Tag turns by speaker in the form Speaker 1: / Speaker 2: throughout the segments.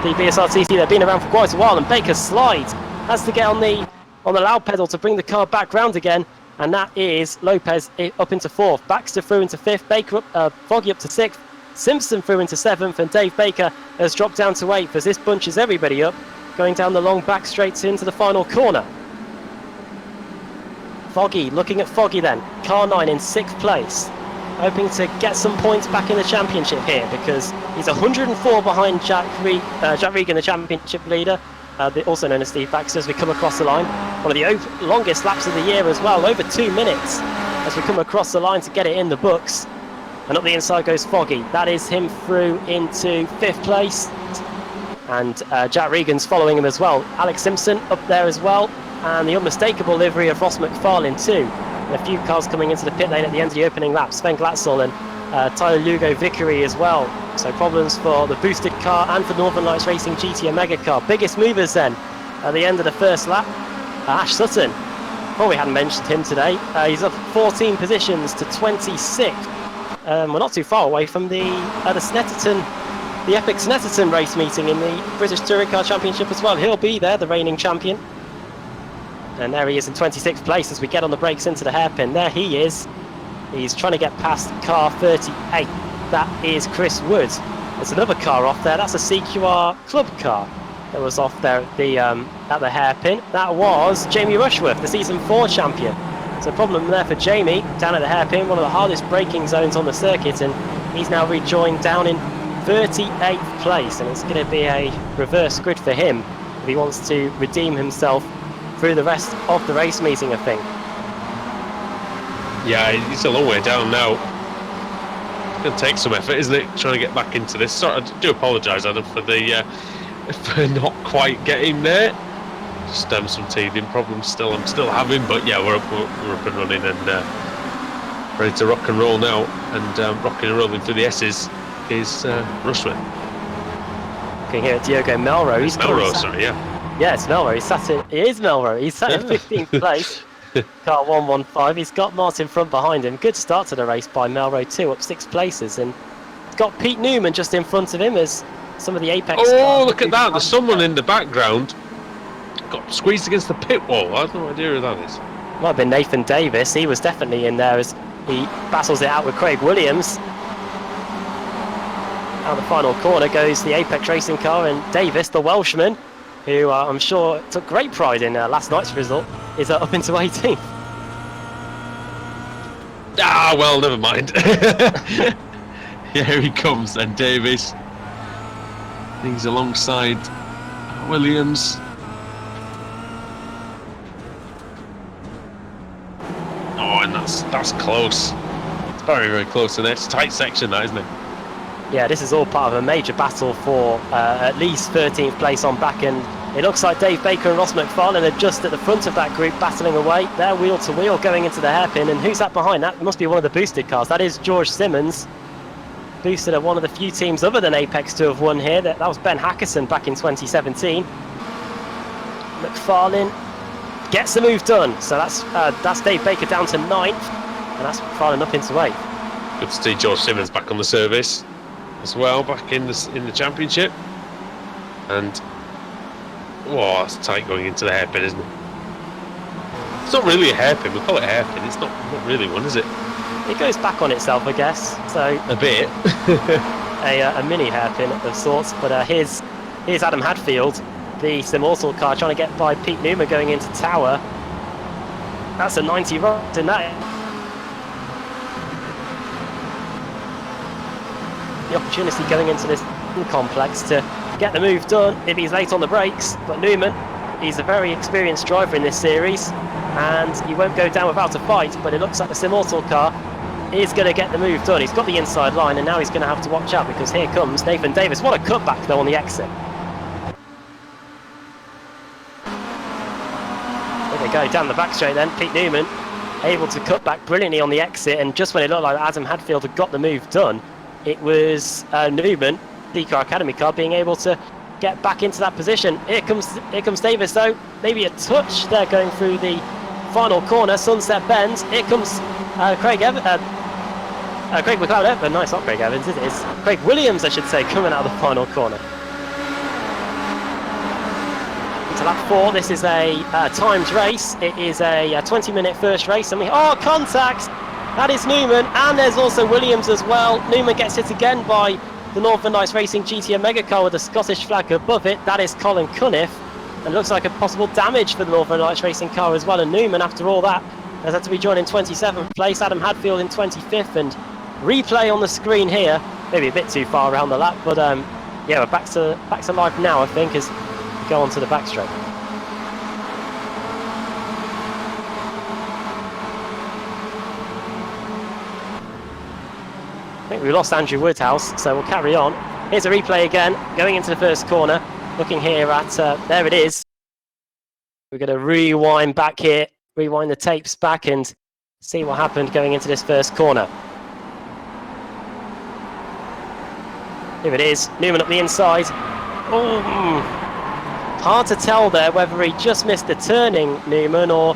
Speaker 1: the BSRTC. They've been around for quite a while, and Baker slides, has to get on the loud pedal to bring the car back round again, and that is Lopez up into 4th, Baxter through into 5th, Baker Foggy up to 6th, Simpson through into 7th, and Dave Baker has dropped down to 8th as this bunches everybody up, going down the long back straights into the final corner. Foggy, looking at Foggy then, car 9 in 6th place, hoping to get some points back in the championship here, because he's 104 behind Jack Regan, the championship leader, also known as Steve Baxter, as we come across the line. One of the longest laps of the year as well, over 2 minutes as we come across the line to get it in the books. And up the inside goes Foggy. That is him through into 5th place. And Jack Regan's following him as well. Alex Simpson up there as well. And the unmistakable livery of Ross McFarlane too. And a few cars coming into the pit lane at the end of the opening lap. Sven Glatzel and Tyler Lugo Vickery as well. So problems for the boosted car and for Northern Lights Racing GT Omega car. Biggest movers then at the end of the first lap. Ash Sutton. Well, we hadn't mentioned him today. He's up 14 positions to 26th. We're not too far away from the Epic Snetterton race meeting in the British Touring Car Championship as well. He'll be there, the reigning champion. And there he is in 26th place as we get on the brakes into the hairpin. There he is. He's trying to get past car 38. That is Chris Wood. There's another car off there. That's a CQR club car that was off there at the hairpin. That was Jamie Rushworth, the Season 4 champion. So problem there for Jamie down at the hairpin, one of the hardest braking zones on the circuit, and he's now rejoined down in 38th place, and it's going to be a reverse grid for him if he wants to redeem himself through the rest of the race meeting, I think.
Speaker 2: Yeah, he's a long way down now. It's going to take some effort, isn't it, trying to get back into this. Sorry, I do apologise, Adam, for not quite getting there. Just some teething problems I'm still having, but yeah, we're up and running and ready to rock and roll now. And rocking and rolling through the S's is Rushworth.
Speaker 1: Looking here at Diogo Melrose.
Speaker 2: Melrose, sorry, yeah.
Speaker 1: Yeah, it's Melrose. It is Melrose. He's sat in 15th place. Car 115. He's got Martin Front behind him. Good start to the race by Melrose too, up 6 places, and he's got Pete Newman just in front of him as some of the Apex.
Speaker 2: Oh, look at that! There's someone in the background. Got squeezed against the pit wall. I have no idea who that is.
Speaker 1: Might have been Nathan Davis. He was definitely in there as he battles it out with Craig Williams. Out the final corner goes the Apex Racing car, and Davis, the Welshman, who I'm sure took great pride in last night's result, is up into 18th.
Speaker 2: Ah, well, never mind. Yeah, here he comes then, Davis. He's alongside Williams. Oh, and that's close. It's very, very close, and it's a tight section, that, isn't it?
Speaker 1: Yeah, this is all part of a major battle for at least 13th place on back, and it looks like Dave Baker and Ross McFarlane are just at the front of that group battling away. They're wheel to wheel going into the hairpin, and who's that behind? That must be one of the boosted cars. That is George Simmons. Boosted are one of the few teams other than Apex to have won here. That was Ben Hackerson back in 2017. McFarlane gets the move done. So that's Dave Baker down to 9th, and that's McFarlane up into 8th.
Speaker 2: Good to see George Simmons back on the service as well, back in the championship. And oh, it's tight going into the hairpin, isn't it? It's not really a hairpin. We call it a hairpin. It's not really one, is it?
Speaker 1: It goes back on itself, I guess. So
Speaker 2: a bit.
Speaker 1: a mini hairpin of sorts. But here's Adam Hadfield, the Simmortal car, trying to get by Pete Newman going into Tower. That's a 90 right in that. The opportunity going into this complex to get the move done if he's late on the brakes, but Newman, he's a very experienced driver in this series, and he won't go down without a fight, but it looks like the Simmortal car is going to get the move done. He's got the inside line, and now he's going to have to watch out, because here comes Nathan Davis. What a cutback though on the exit. There they go, down the back straight then. Pete Newman able to cut back brilliantly on the exit, and just when it looked like Adam Hadfield had got the move done, it was Newman, the Car Academy car, being able to get back into that position. Here comes Davis though, maybe a touch there going through the final corner, Sunset Bend. Here comes Craig McLeod, but no, it's not Craig Evans, it is Craig Williams, I should say, coming out of the final corner. to lap 4. This is a timed race. It is a 20-minute first race, and contact! That is Newman, and there's also Williams as well. Newman gets hit again by the Northern Lights Racing GTM Megacar with the Scottish flag above it. That is Colin Cunniff, and looks like a possible damage for the Northern Lights Racing car as well. And Newman, after all that, has had to be joined in 27th place. Adam Hadfield in 25th, and replay on the screen here. Maybe a bit too far around the lap, but yeah, we're back to life now, I think, as we go on to the backstraight. I think we lost Andrew Woodhouse, so we'll carry on. Here's a replay again, going into the first corner. Looking here at, there it is. We're going to rewind back here, rewind the tapes back and see what happened going into this first corner. Here it is, Newman up the inside. Oh, hard to tell there whether he just missed the turning, Newman, or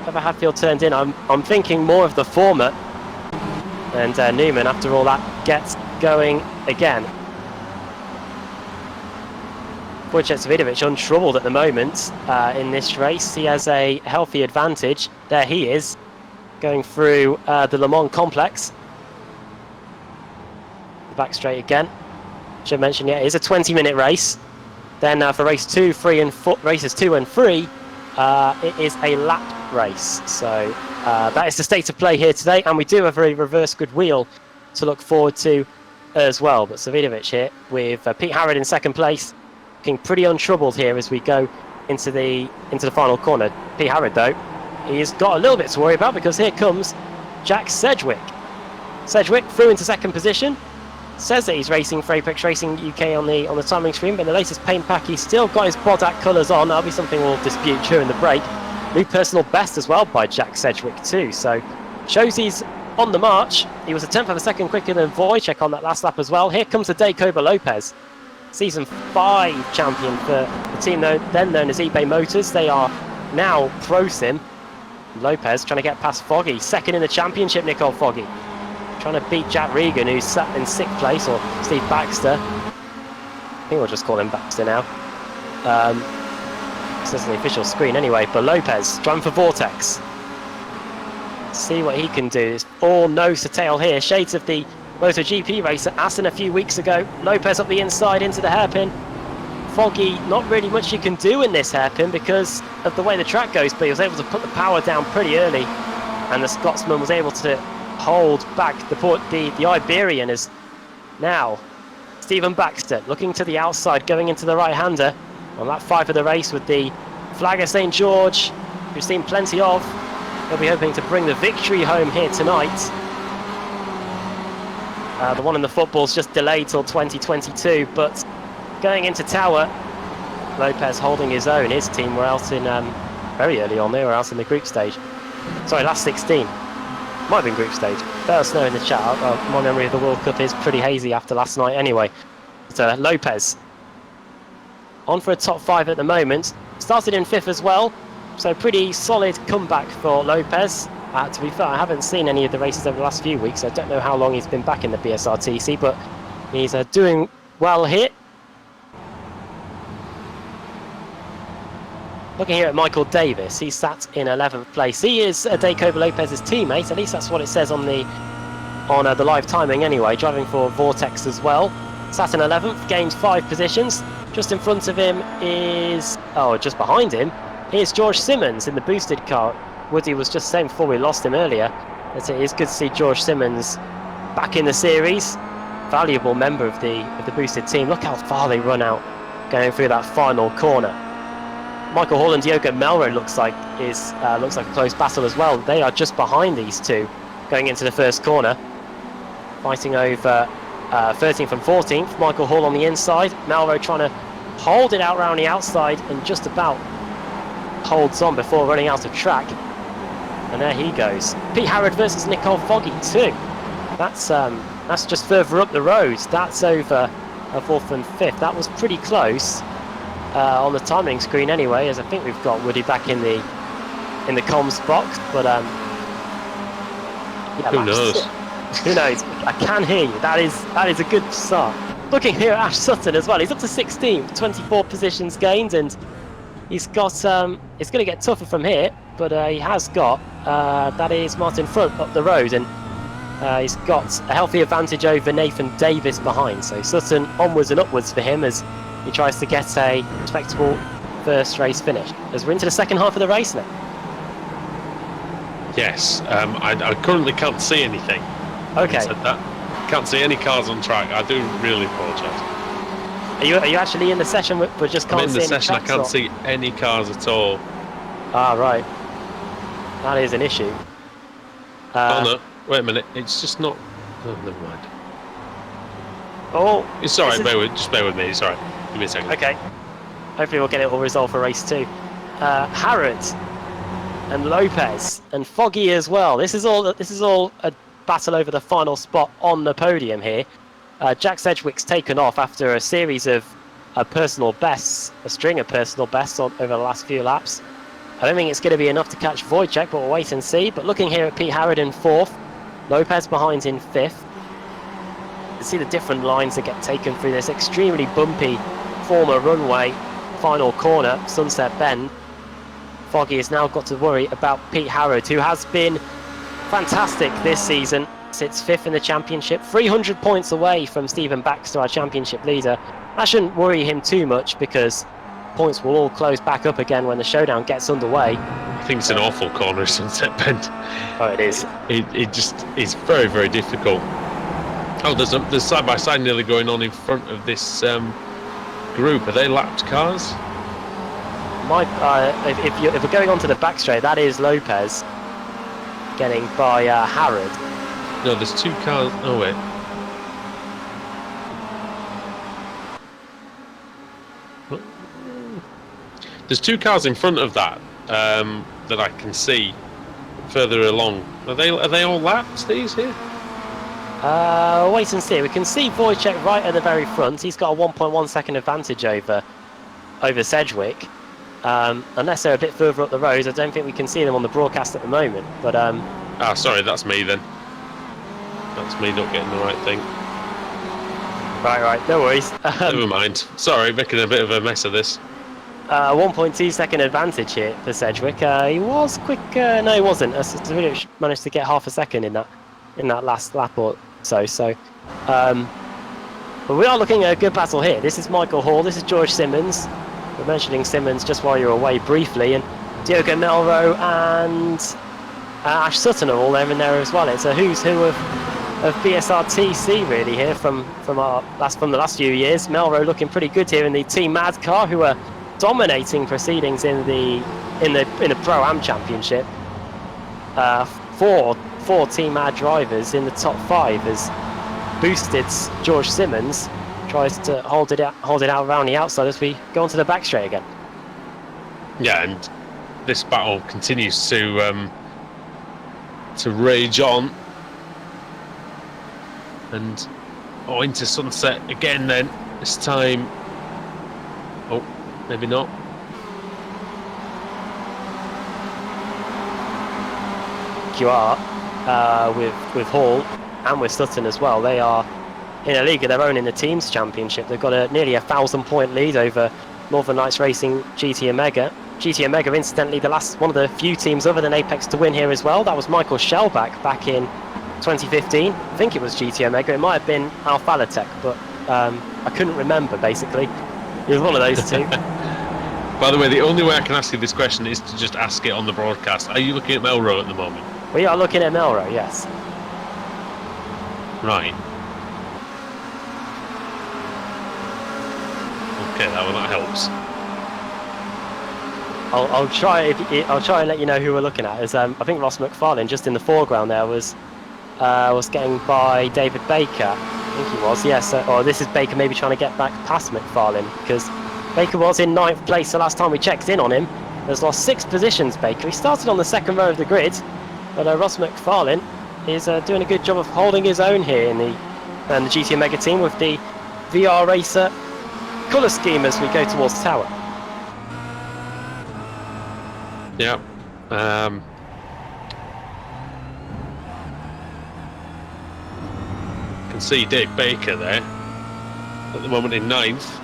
Speaker 1: whether Hadfield turned in. I'm thinking more of the former. And Newman, after all that, gets going again. Wojciech Savidovic untroubled at the moment in this race. He has a healthy advantage. There he is, going through the Le Mans complex. The back straight again. Should mention, yeah, it is a 20-minute race. Then for races 2 and 3, it is a lap race. So that is the state of play here today, and we do have a reverse grid wheel to look forward to as well. But Savidovic here with Pete Harrod in second place, looking pretty untroubled here as we go into the final corner. Pete Harrod, though, he's got a little bit to worry about, because here comes Jack Sedgwick. Sedgwick through into second position. Says that he's racing for Apex Racing UK on the timing screen, but in the latest paint pack he's still got his Bodak colours on. That'll be something we'll dispute during the break. New personal best as well by Jack Sedgwick too, so shows he's on the march. He was a tenth of a second quicker than Wojciech on that last lap as well. Here comes the Jacobo Lopez, season 5 champion for the team then known as eBay Motors. They are now Pro Sim. Lopez trying to get past Foggy, second in the championship. Nicole Foggy trying to beat Jack Regan, who's sat in 6th place, or Steve Baxter. I think we'll just call him Baxter now. This is the official screen anyway. But Lopez driving for Vortex. See what he can do. It's all nose to tail here. Shades of the MotoGP race at Assen a few weeks ago. Lopez up the inside into the hairpin. Foggy, not really much you can do in this hairpin because of the way the track goes, but he was able to put the power down pretty early, and the Scotsman was able to hold back the Iberian. Is now Stephen Baxter looking to the outside, going into the right-hander on lap 5 of the race with the flag of St George, we've seen plenty of. They'll be hoping to bring the victory home here tonight. The one in the football's just delayed till 2022, but going into Tower, Lopez holding his own. His team were out in very early on. They were out in the group stage. Sorry, last 16. Might have been group stage. Let us know in the chat. My memory of the World Cup is pretty hazy after last night anyway. So Lopez on for a top 5 at the moment. Started in 5th as well. So pretty solid comeback for Lopez. To be fair, I haven't seen any of the races over the last few weeks. I don't know how long he's been back in the BSRTC, but he's doing well here. Looking here at Michael Davis, he sat in 11th place. He is Jacobo Lopez's teammate, at least that's what it says on the live timing anyway, driving for Vortex as well. Sat in 11th, gained 5 positions. Just in front of him is, just behind him, here's George Simmons in the boosted car. Woody was just saying before we lost him earlier that it is good to see George Simmons back in the series. Valuable member of the boosted team. Look how far they run out going through that final corner. Michael Hall and Diogo Melro looks like a close battle as well. They are just behind these two going into the first corner, fighting over 13th and 14th. Michael Hall on the inside, Melro trying to hold it out around the outside and just about holds on before running out of track. And there he goes. Pete Harrod versus Nicole Foggy too. That's just further up the road. That's over 4th and 5th. That was pretty close. On the timing screen anyway, as I think we've got Woody back in the comms box, but yeah,
Speaker 2: who knows?
Speaker 1: Who knows? I can hear you. That is a good start. looking here at Ash Sutton as well, he's up to 16th, 24 positions gained, and he's got, it's going to get tougher from here, but he has got, that is Martin Front up the road, and he's got a healthy advantage over Nathan Davis behind, so Sutton onwards and upwards for him as he tries to get a respectable first race finish. As we're into the second half of the race now.
Speaker 2: Yes, I currently can't see anything.
Speaker 1: Okay.
Speaker 2: Said that. Can't see any cars on track. I do really apologise.
Speaker 1: Are you actually in the session but just can't see any?
Speaker 2: I'm in the session. I
Speaker 1: tracks,
Speaker 2: can't
Speaker 1: or?
Speaker 2: see any cars at all.
Speaker 1: Ah, right. That is an issue.
Speaker 2: Oh no! Wait a minute. It's just not. Oh, never mind.
Speaker 1: Oh,
Speaker 2: it's all right. Just bear with me. It's all right. Give me a second.
Speaker 1: Okay. Hopefully we'll get it all resolved for race 2. Harrod and Lopez and Foggy as well. This is all a battle over the final spot on the podium here. Jack Sedgwick's taken off after a series of personal bests, a string of personal bests over the last few laps. I don't think it's going to be enough to catch Wojciech, but we'll wait and see. But looking here at Pete Harrod in 4th, Lopez behind in 5th. You can see the different lines that get taken through this extremely bumpy former runway final corner, Sunset Bend. Foggy has now got to worry about Pete Harrod, who has been fantastic this season. Sits 5th in the championship, 300 points away from Stephen Baxter, our championship leader. That shouldn't worry him too much because points will all close back up again when the showdown gets underway.
Speaker 2: I think it's an awful corner, Sunset Bend.
Speaker 1: Oh, it is.
Speaker 2: It just is very, very difficult. Oh, there's side by side nearly going on in front of this group. Are they lapped cars?
Speaker 1: If we're going on to the back straight, that is Lopez getting by Harrod.
Speaker 2: No, there's 2 cars. Oh wait. There's 2 cars in front of that that I can see further along. Are they all lapped? These here?
Speaker 1: Wait and see. We can see Wojciech right at the very front. He's got a 1.1 second advantage over Sedgwick. Unless they're a bit further up the road, I don't think we can see them on the broadcast at the moment. But
Speaker 2: sorry, that's me then. That's me not getting the right thing.
Speaker 1: Right, no worries.
Speaker 2: Never mind. Sorry, making a bit of a mess of this.
Speaker 1: 1.2 second advantage here for Sedgwick. He was quick. No, he wasn't. He managed to get half a second in that last lap or so. But we are looking at a good battle here. This is Michael Hall. This is George Simmons. We're mentioning Simmons just while you're away briefly, and Diogo Melro and Ash Sutton are all there in there as well. It's a who's who of BSRTC really here from the last few years. Melro looking pretty good here in the Team Mad car, who are dominating proceedings in the Pro-Am Championship. Four Team Mad drivers in the top 5 as boosted George Simmons tries to hold it out around the outside as we go onto the back straight again.
Speaker 2: Yeah, and this battle continues to rage on, and into Sunset again. Then this time, oh, maybe not.
Speaker 1: QR with Hall and with Sutton as well. They are in a league of their own in the teams championship. They've got nearly 1,000 point lead over Northern Lights Racing GT Omega. GT Omega, incidentally, one of the few teams other than Apex to win here as well. That was Michael Shellback back in 2015. I think it was GT Omega. It might have been Alpha Tech, but I couldn't remember, basically. It was one of those two.
Speaker 2: By the way, the only way I can ask you this question is to just ask it on the broadcast. Are you looking at Melro at the moment?
Speaker 1: We are looking at Melro, yes.
Speaker 2: Right. Okay, that helps.
Speaker 1: I'll try and let you know who we're looking at. As I think Ross McFarlane just in the foreground there was getting by David Baker. I think he was, yes. Or this is Baker maybe trying to get back past McFarlane, because Baker was in 9th place the last time we checked in on him. Has lost 6 positions, Baker. He started on the 2nd row of the grid, but Ross McFarlane is doing a good job of holding his own here in the GT Omega team with the VR Racer colour scheme as we go towards the tower.
Speaker 2: Yeah. Can see Dave Baker there. at the moment in 9th.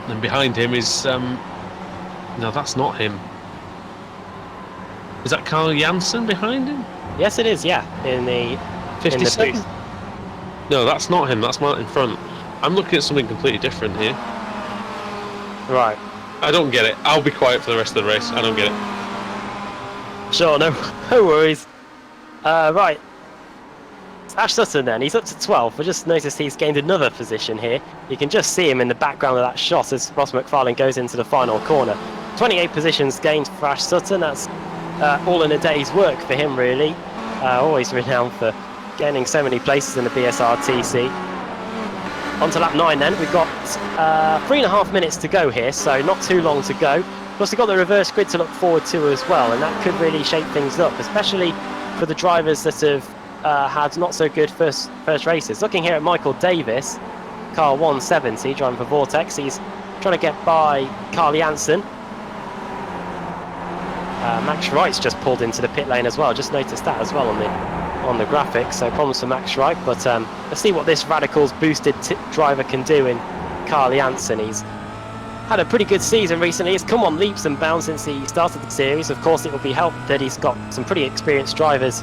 Speaker 2: And behind him is... no, that's not him. Is that Carl Janssen behind him?
Speaker 1: Yes, it is, yeah. In the
Speaker 2: 57?
Speaker 1: booth.
Speaker 2: No, that's not him. That's Martin Front. I'm looking at something completely different here.
Speaker 1: Right.
Speaker 2: I don't get it. I'll be quiet for the rest of the race. I don't get it.
Speaker 1: Sure, no worries. Right. It's Ash Sutton then. He's up to 12th. I just noticed he's gained another position here. You can just see him in the background of that shot as Ross McFarlane goes into the final corner. 28 positions gained for Ash Sutton. That's all in a day's work for him, really. Always renowned for gaining so many places in the BSRTC. On to lap 9 then. We've got 3.5 minutes to go here, so not too long to go. Plus we've got the reverse grid to look forward to as well, and that could really shake things up, especially for the drivers that have had not so good first races. Looking here at Michael Davis, car 170, driving for Vortex. He's trying to get by Carl Janssen. Max Wright's just pulled into the pit lane as well. Just noticed that as well on the graphics. So problems for Max Wright, but let's see what this Radicals boosted driver can do in Carl Janssen. He's had a pretty good season recently. He's come on leaps and bounds since he started the series. Of course, it will be helped that he's got some pretty experienced drivers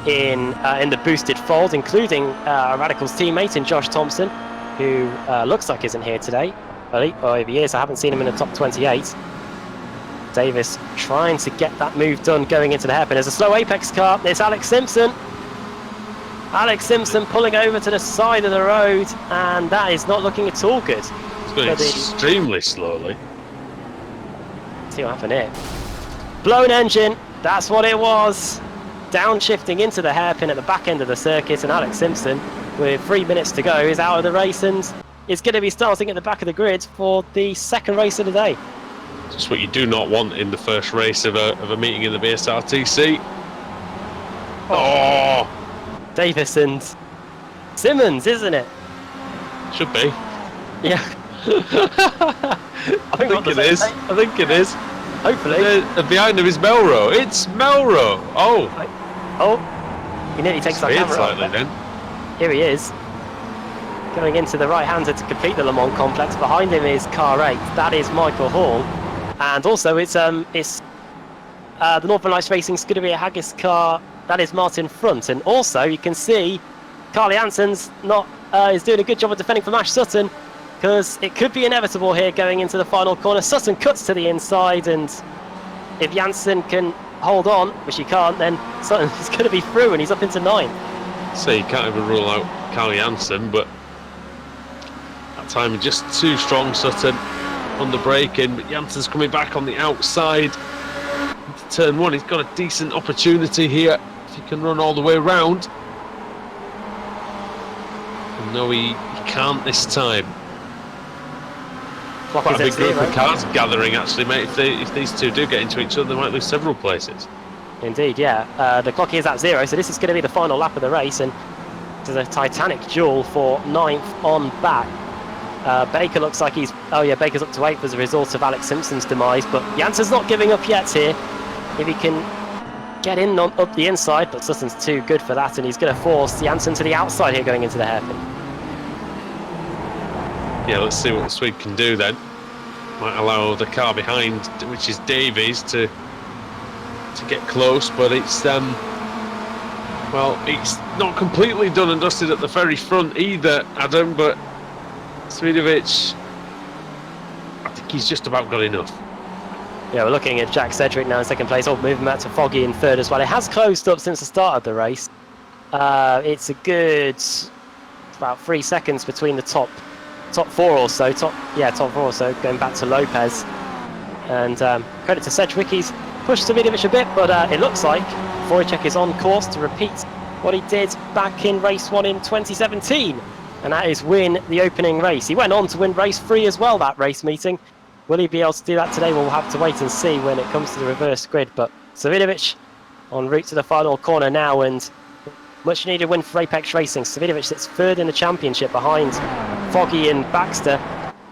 Speaker 1: in the boosted fold, including a Radicals teammate in Josh Thompson, who looks like isn't here today. Well, if he is, I haven't seen him in the top 28. Davis trying to get that move done going into the hairpin. There's a slow apex car. It's Alex Simpson. Alex Simpson pulling over to the side of the road, and that is not looking at all good.
Speaker 2: It's going extremely slowly.
Speaker 1: See what happened here. Blown engine, that's what it was. Downshifting into the hairpin at the back end of the circuit, and Alex Simpson, with 3 minutes to go, is out of the race and is going to be starting at the back of the grid for the second race of the day.
Speaker 2: Just what you do not want in the first race of a meeting in the BSRTC. Oh!
Speaker 1: Davis and Simmons, isn't it?
Speaker 2: Should be.
Speaker 1: Yeah.
Speaker 2: I think it is. I think it is.
Speaker 1: Hopefully.
Speaker 2: And behind him is Melrose. It's Melrose. Oh.
Speaker 1: Oh. He nearly takes our camera
Speaker 2: slightly
Speaker 1: off.
Speaker 2: Then.
Speaker 1: Here he is. Going into the right-hander to complete the Le Mans complex. Behind him is car 8. That is Michael Hall. And also it's the Northern Lights Racing Scuderia Haggis car. That is Martin Front. And also you can see Carl Janssen's is doing a good job of defending from Ash Sutton, because it could be inevitable here going into the final corner. Sutton cuts to the inside, and if Janssen can hold on, which he can't, then Sutton is going to be through and he's up into 9th.
Speaker 2: So you can't even rule out Carl Janssen, but that time just too strong. Sutton on the braking, but Janssen's coming back on the outside into turn 1. He's got a decent opportunity here if he can run all the way around. No, he can't this time. Quite a big group of cars gathering, actually, mate. If these two do get into each other, they might lose several places.
Speaker 1: Indeed, yeah. The clock is at 0, so this is going to be the final lap of the race, and it's a titanic duel for 9th on back. Baker looks like he's... Oh, yeah, Baker's up to 8th as a result of Alex Simpson's demise, but Janssen's not giving up yet here. If he can get in up the inside, but Sutton's too good for that, and he's going to force Janssen to the outside here going into the hairpin.
Speaker 2: Yeah, let's see what the Swede can do then. Might allow the car behind, which is Davies, to get close, but it's well, it's not completely done and dusted at the very front either, Adam, but Svidovic, I think he's just about got enough.
Speaker 1: Yeah, we're looking at Jack Sedgwick now in second place. Moving back to Foggy in third as well. It has closed up since the start of the race. It's a good about 3 seconds between the top 4 or so. Top 4 or so, going back to Lopez. And credit to Sedgwick, he's pushed Svidovic a bit, but it looks like Wojciech is on course to repeat what he did back in race 1 in 2017, and that is win the opening race. He went on to win race 3 as well, that race meeting. Will he be able to do that today? We'll have to wait and see when it comes to the reverse grid, but Svidovic en route to the final corner now, and much needed win for Apex Racing. Svidovic sits third in the championship behind Foggy and Baxter,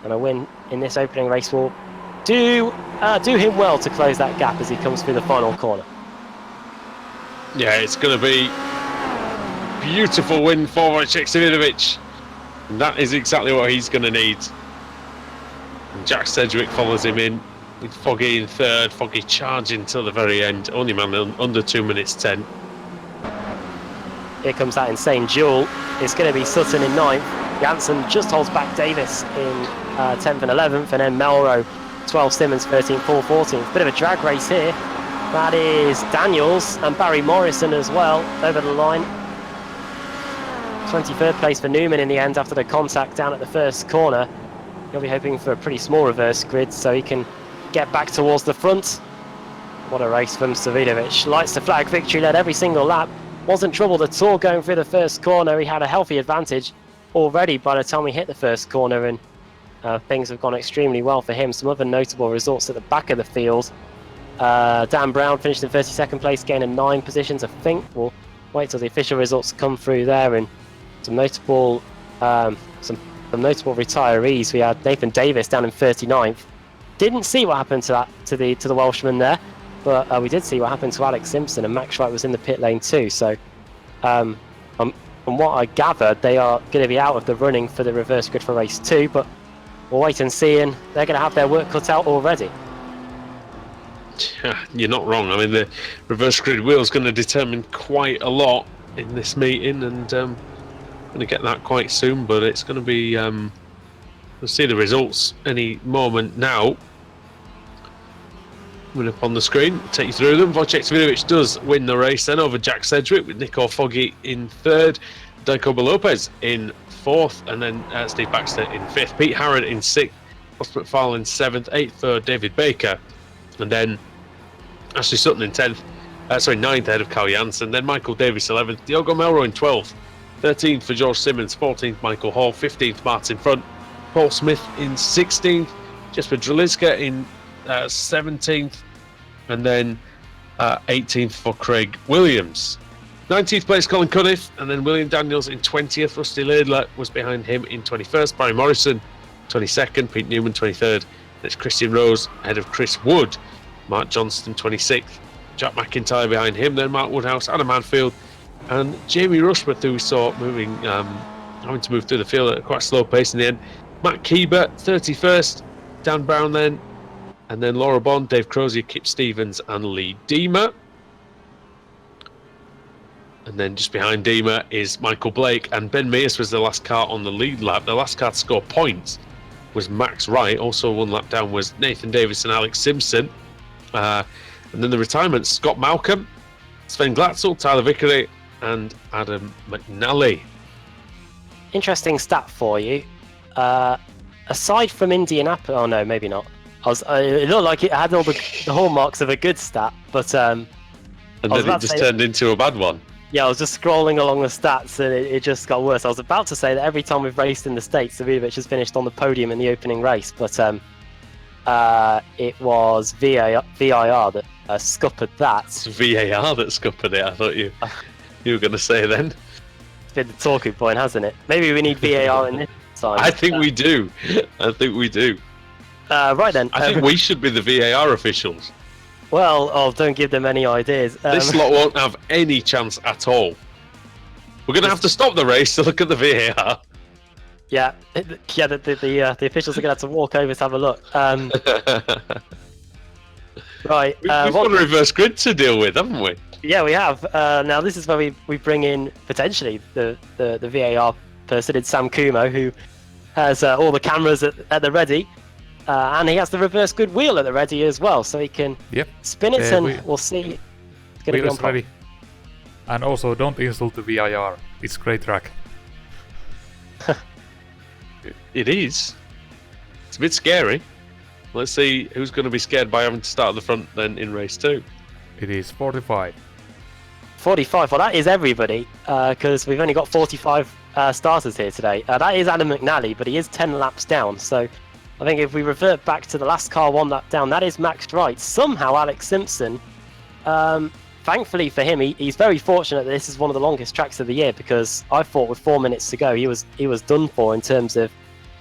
Speaker 1: and a win in this opening race will do him well to close that gap as he comes through the final corner.
Speaker 2: Yeah, it's going to be beautiful win for Wojciech Swiatovic. And that is exactly what he's going to need. And Jack Sedgwick follows him in with Foggy in third. Foggy charging till the very end. Only man under 2 minutes 10.
Speaker 1: Here comes that insane duel. It's going to be Sutton in 9th. Janssen just holds back Davis in 10th and 11th, and then Melrose, 12th, Simmons, 13th, 4th, 14th. Bit of a drag race here. That is Daniels and Barry Morrison as well over the line. 23rd place for Newman in the end after the contact down at the first corner. He'll be hoping for a pretty small reverse grid so he can get back towards the front. What a race from Swiatovic. Lights the flag victory, led every single lap. Wasn't troubled at all going through the first corner. He had a healthy advantage already by the time we hit the first corner, and things have gone extremely well for him. Some other notable results at the back of the field. Dan Brown finished in 32nd place, gaining 9 positions. I think we'll wait till the official results come through there, and some notable retirees. We had Nathan Davis down in 39th. Didn't see what happened to the Welshman there, but we did see what happened to Alex Simpson, and Max Wright was in the pit lane too. So from what I gathered, they are going to be out of the running for the reverse grid for race 2, but we'll wait and see, and they're going to have their work cut out already.
Speaker 2: You're not wrong. I mean, the reverse grid wheel is going to determine quite a lot in this meeting, and going to get that quite soon, but it's going to be we'll see the results any moment now. Coming up on the screen, take you through them. Wojciech Swiatovic does win the race then over Jack Sedgwick, with Nico Foggy in 3rd, Jacobo Lopez in 4th, and then Steve Baxter in 5th, Pete Harron in 6th, Ross McFarlane in 7th, 8th for David Baker, and then Ashley Sutton in 9th ahead of Carl Janssen, then Michael Davis 11th, Diogo Melro in 12th, 13th for George Simmons, 14th Michael Hall, 15th Martin Front, Paul Smith in 16th, Jesper Draliska in 17th, and then 18th for Craig Williams. 19th place Colin Cunniff, and then William Daniels in 20th. Rusty Laidler was behind him in 21st. Barry Morrison 22nd, Pete Newman 23rd. It's Christian Rose ahead of Chris Wood. Mark Johnston 26th, Jack McIntyre behind him, then Mark Woodhouse, Adam Manfield, and Jamie Rushworth, who we saw having to move through the field at quite a slow pace in the end. Matt Keeber 31st, Dan Brown then, and then Laura Bond, Dave Crozier, Kip Stevens, and Lee Deemer. And then just behind Deemer is Michael Blake, and Ben Mears was the last car on the lead lap. The last car to score points was Max Wright. Also 1 lap down was Nathan Davis and Alex Simpson. And then the retirements, Scott Malcolm, Sven Glatzel, Tyler Vickery, and Adam McNally.
Speaker 1: Interesting stat for you. Aside from Indianapolis, oh no, maybe not. It looked like it had all the hallmarks of a good stat, but
Speaker 2: and then it just turned into a bad one.
Speaker 1: Yeah, I was just scrolling along the stats, and it just got worse. I was about to say that every time we've raced in the States, Swiatovic has finished on the podium in the opening race, but it was VIR that scuppered that.
Speaker 2: It's VAR that scuppered it. I thought you were going to say then.
Speaker 1: It's been the talking point, hasn't it? Maybe we need VAR in this time.
Speaker 2: I think we do.
Speaker 1: Right then.
Speaker 2: I think we should be the VAR officials.
Speaker 1: Well, don't give them any ideas.
Speaker 2: This lot won't have any chance at all. We're going to have to stop the race to look at the VAR.
Speaker 1: Yeah, the officials are going to have to walk over to have a look. Right.
Speaker 2: We've got a reverse grid to deal with, haven't we?
Speaker 1: Yeah, we have. Now, this is where we bring in, potentially, the VAR person. It's Sam Kumo, who has all the cameras at the ready. And he has the reverse grid wheel at the ready as well, so he can spin it, and we'll see. It's going to be on
Speaker 3: ready. And also, don't insult the VIR. It's great track.
Speaker 2: It is. It's a bit scary. Let's see who's going to be scared by having to start at the front then in race 2.
Speaker 3: It is 45.
Speaker 1: 45, well that is everybody, because we've only got 45 starters here today. That is Adam McNally, but he is 10 laps down, so I think if we revert back to the last car 1 lap down, that is Max Wright. Somehow Alex Simpson, thankfully for him, he's very fortunate that this is one of the longest tracks of the year, because I thought with 4 minutes to go he was done for in terms of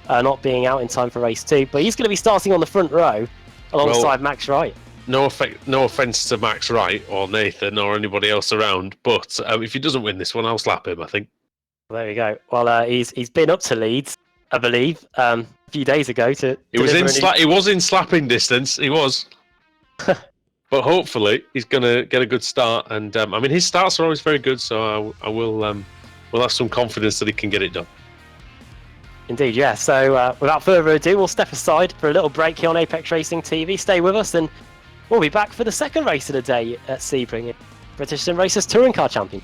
Speaker 1: not being out in time for race 2. But he's going to be starting on the front row alongside Max Wright.
Speaker 2: no offense to Max Wright or Nathan or anybody else around, but if he doesn't win this one, I'll slap him, I think.
Speaker 1: There we go. Well, he's been up to Leeds, I believe, a few days ago to.
Speaker 2: He was in slapping distance. He was. But hopefully he's going to get a good start, and I mean his starts are always very good, so I will have some confidence that he can get it done.
Speaker 1: Indeed, yeah. So without further ado, we'll step aside for a little break here on Apex Racing TV. Stay with us, and we'll be back for the second race of the day at Sebring, British Sim Racers Touring Car Champion.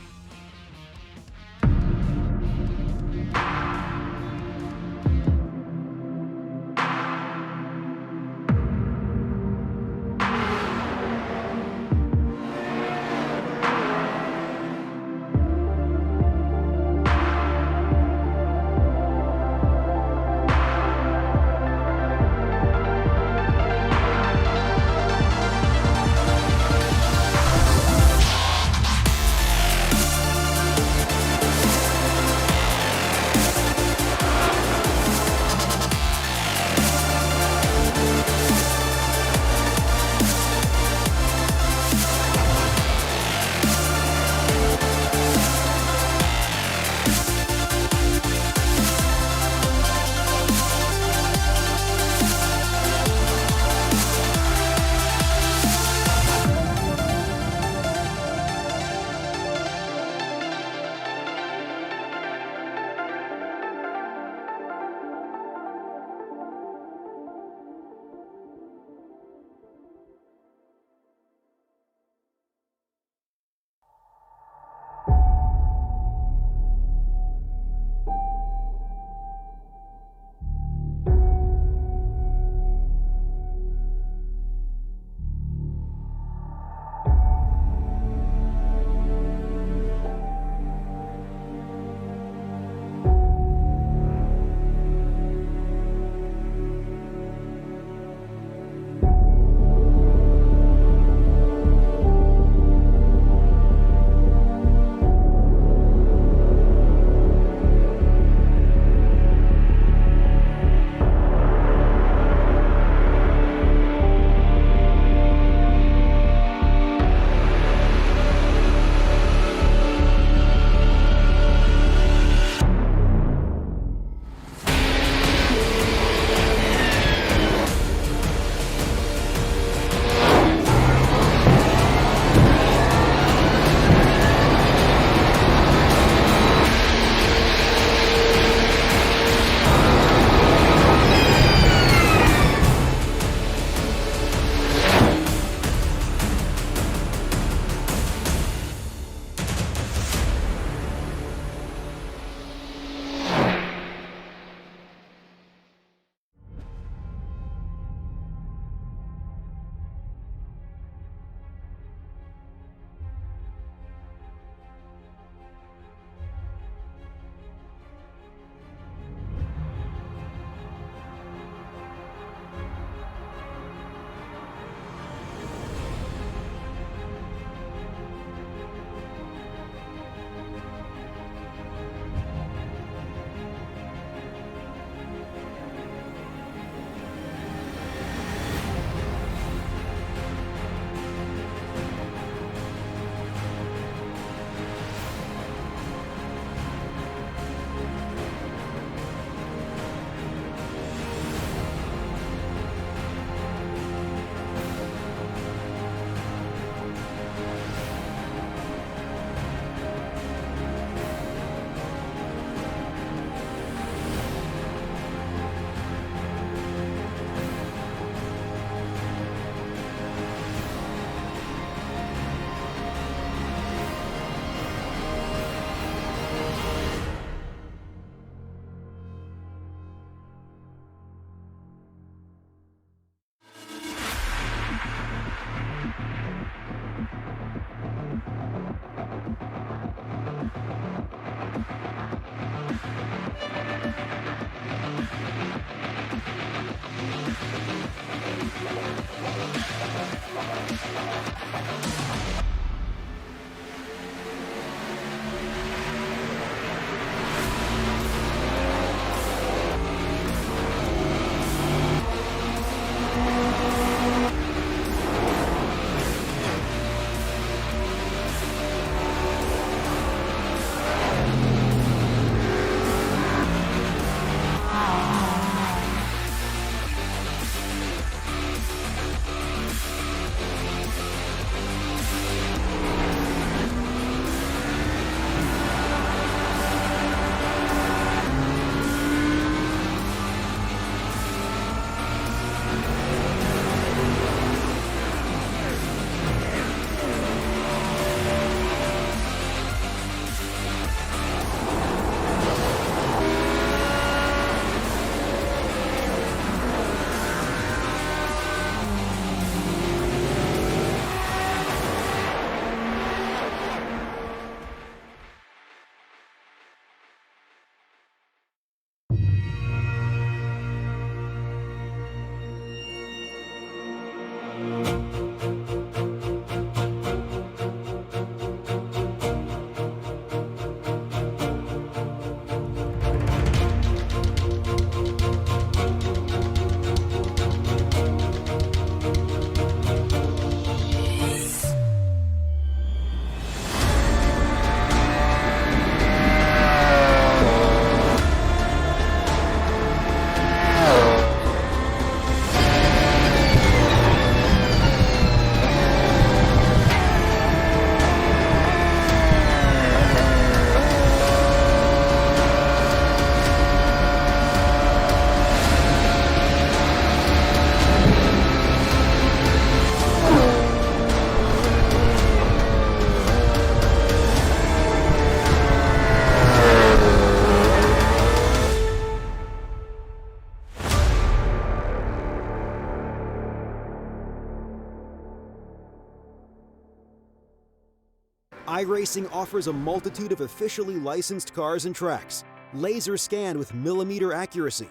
Speaker 4: iRacing offers a multitude of officially licensed cars and tracks, laser scanned with millimeter accuracy.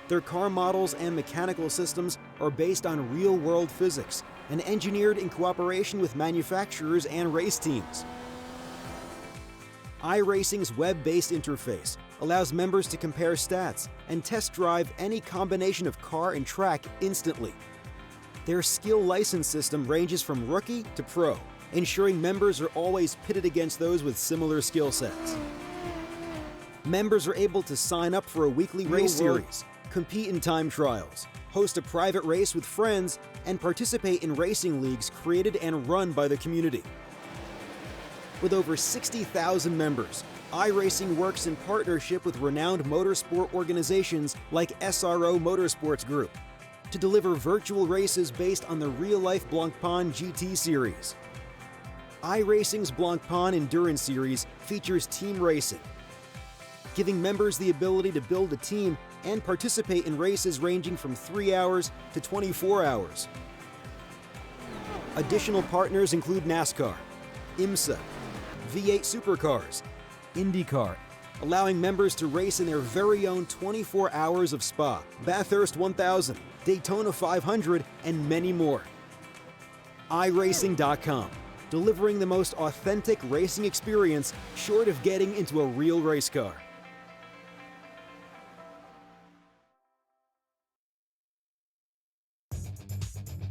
Speaker 4: Their car models and mechanical systems are based on real-world physics and engineered in cooperation with manufacturers and race teams. iRacing's web-based interface allows members to compare stats and test drive any combination of car and track instantly. Their skill license system ranges from rookie to pro, ensuring members are always pitted against those with similar skill sets. Members are able to sign up for a weekly race series, compete in time trials, host a private race with friends, and participate in racing leagues created and run by the community. With over 60,000 members, iRacing works in partnership with renowned motorsport organizations like SRO Motorsports Group to deliver virtual races based on the real-life Blancpain GT series. iRacing's Blancpain Endurance Series features team racing, giving members the ability to build a team and participate in races ranging from 3 hours to 24 hours. Additional partners include NASCAR, IMSA, V8 Supercars, IndyCar, allowing members to race in their very own 24 hours of Spa, Bathurst 1000, Daytona 500, and many more. iRacing.com, delivering the most authentic racing experience short of getting into a real race car.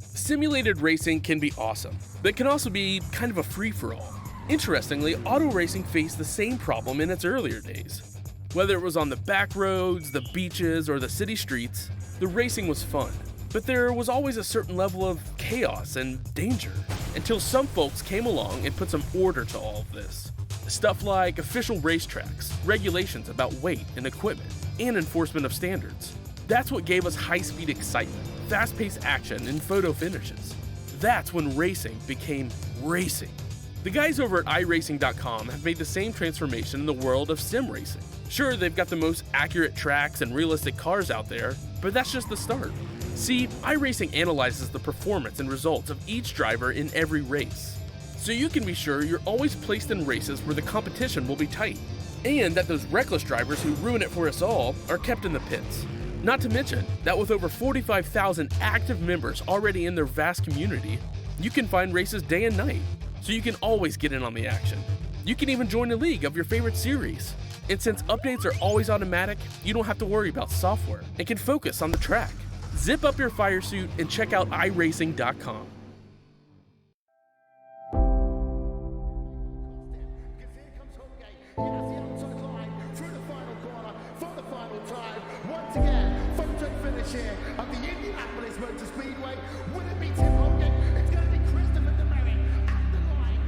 Speaker 5: Simulated racing can be awesome, but it can also be kind of a free-for-all. Interestingly, auto racing faced the same problem in its earlier days. Whether it was on the back roads, the beaches, or the city streets, the racing was fun. But there was always a certain level of chaos and danger, until some folks came along and put some order to all of this. Stuff like official racetracks, regulations about weight and equipment, and enforcement of standards. That's what gave us high-speed excitement, fast-paced action, and photo finishes. That's when racing became racing. The guys over at iRacing.com have made the same transformation in the world of sim racing. Sure, they've got the most accurate tracks and realistic cars out there, but that's just the start. See, iRacing analyzes the performance and results of each driver in every race, so you can be sure you're always placed in races where the competition will be tight, and that those reckless drivers who ruin it for us all are kept in the pits. Not to mention that with over 45,000 active members already in their vast community, you can find races day and night, so you can always get in on the action. You can even join a league of your favorite series. And since updates are always automatic, you don't have to worry about software and can focus on the track. Zip up your fire suit and check out iRacing.com.
Speaker 6: Of the Indianapolis Motor Speedway, will it be Tim Hogan? It's going to be Christopher DeMary at the line.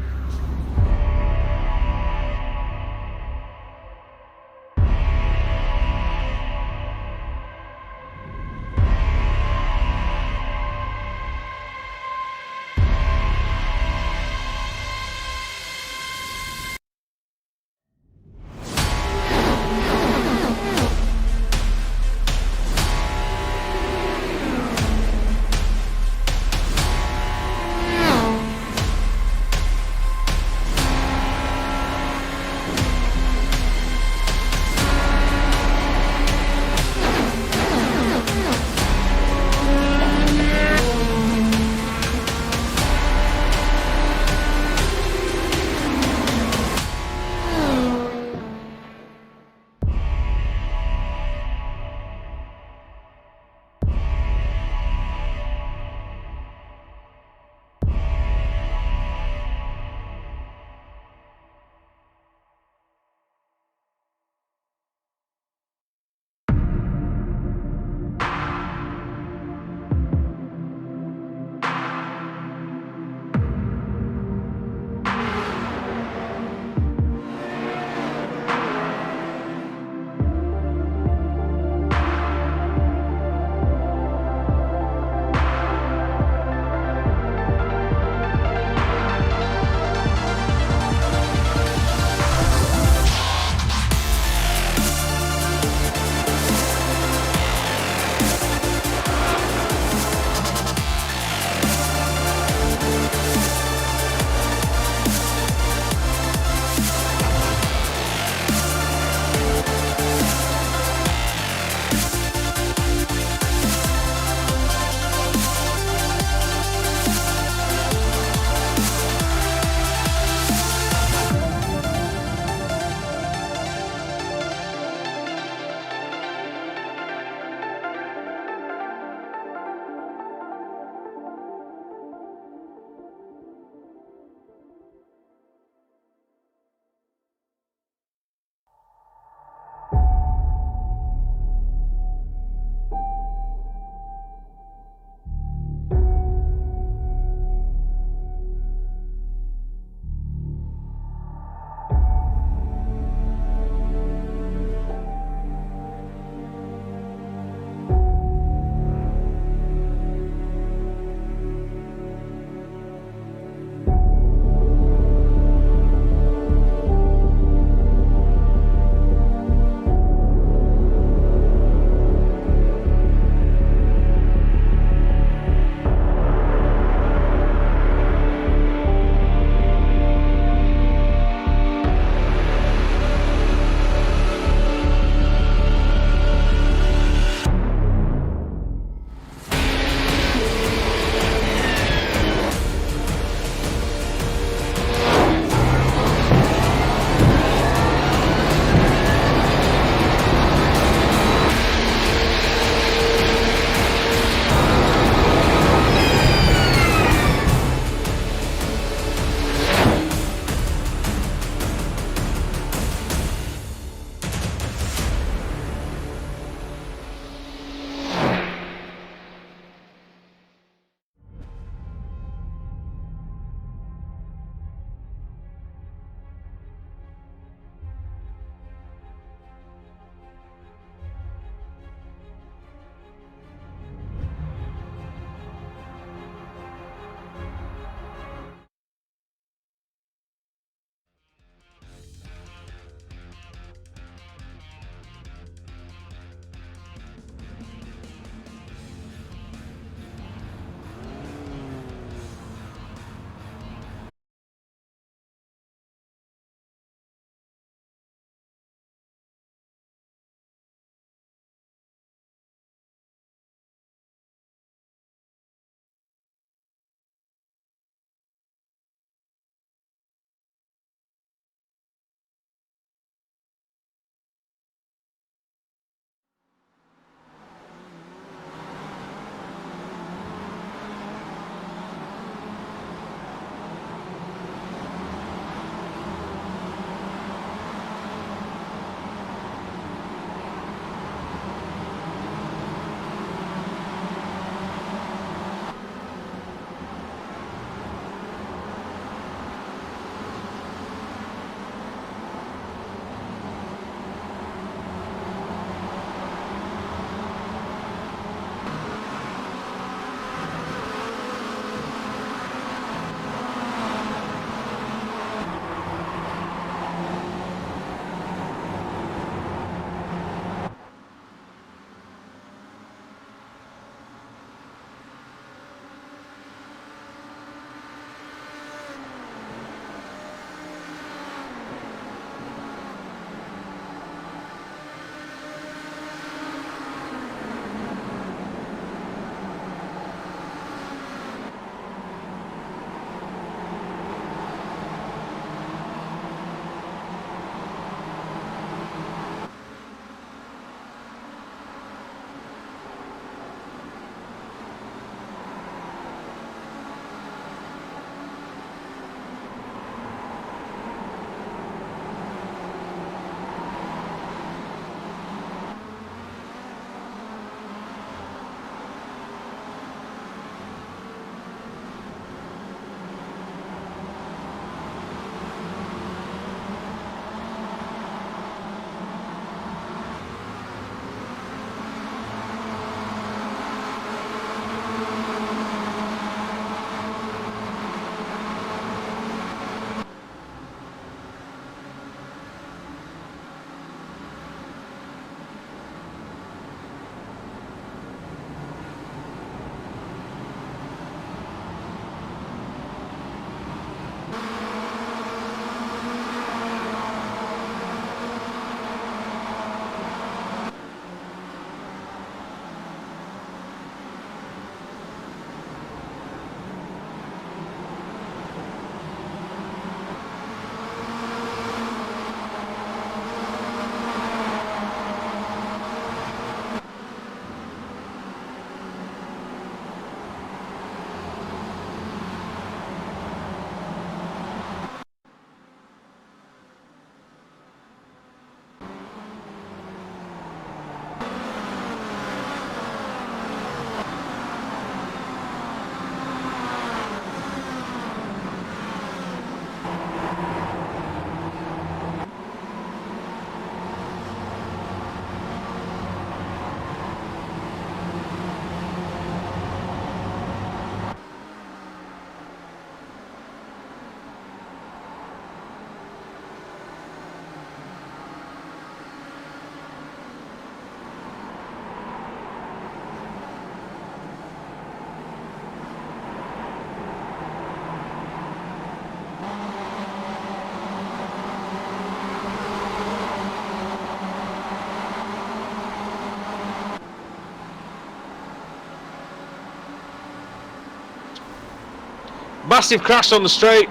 Speaker 2: Massive crash on the straight.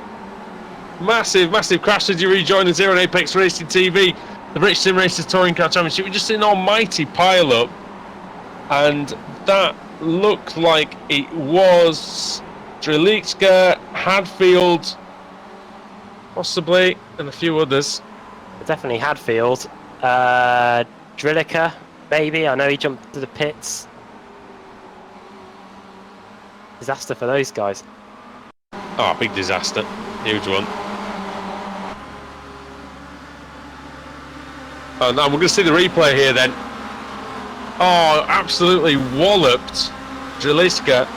Speaker 2: Massive crash as you rejoin us here on Apex Racing TV, the British Sim Racers Touring Car Championship. We're just in an almighty pile up, and that looked like it was Driliczka, Hadfield, possibly, and a few others.
Speaker 1: Definitely Hadfield. Drilica, maybe. I know he jumped to the pits. Disaster for those guys.
Speaker 2: Oh, big disaster. Huge one. Oh, now we're going to see the replay here then. Oh, absolutely walloped Driliczka.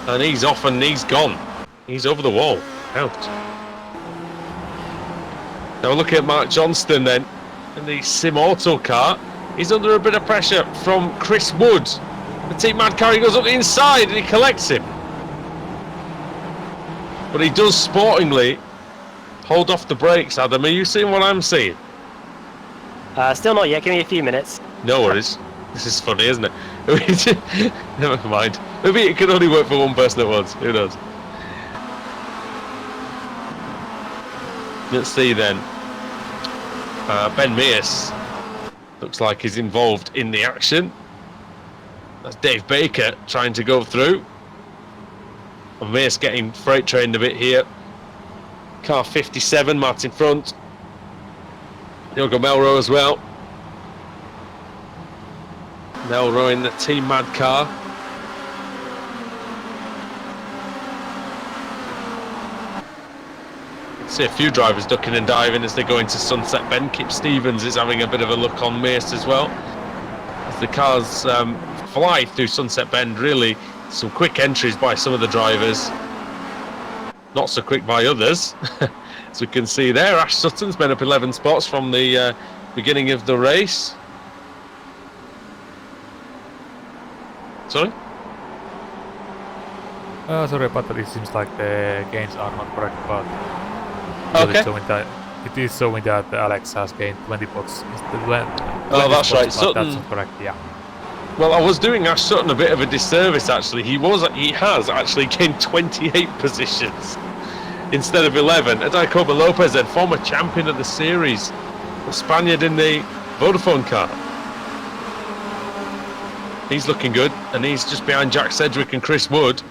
Speaker 2: And he's off and he's gone. He's over the wall. Out. Now we're looking at Mark Johnston then in the Sim Auto car. He's under a bit of pressure from Chris Wood. The Team Mad car, he goes up the inside and he collects him. But he does sportingly hold off the brakes, Adam. Are you seeing what I'm seeing?
Speaker 1: Still not yet. Give me a few minutes.
Speaker 2: No worries. This is funny, isn't it? Never mind. Maybe it can only work for one person at once. Who knows? Let's see then. Ben Mears looks like he's involved in the action. That's Dave Baker trying to go through. And Mears getting freight trained a bit here. Car 57, Martin front. Diogo Melro as well. Melro in the Team Mad car. See a few drivers ducking and diving as they go into Sunset Bend. Kip Stevens is having a bit of a look on Mears as well. As the cars fly through Sunset Bend, really some quick entries by some of the drivers. Not so quick by others. As we can see there, Ash Sutton's been up 11 spots from the beginning of the race. Sorry?
Speaker 3: Sorry, but it seems like the gains are not correct, but
Speaker 2: Okay.
Speaker 3: it is showing that Alex has gained 20 spots instead of 20
Speaker 2: Oh, that's
Speaker 3: spots,
Speaker 2: right.
Speaker 3: but
Speaker 2: Sutton.
Speaker 3: that's not correct, yeah.
Speaker 2: Well, I was doing Ash Sutton a bit of a disservice actually. He has actually gained 28 positions instead of 11. Jacobo Lopez, then former champion of the series, the Spaniard in the Vodafone car. He's looking good, and he's just behind Jack Sedgwick and Chris Wood.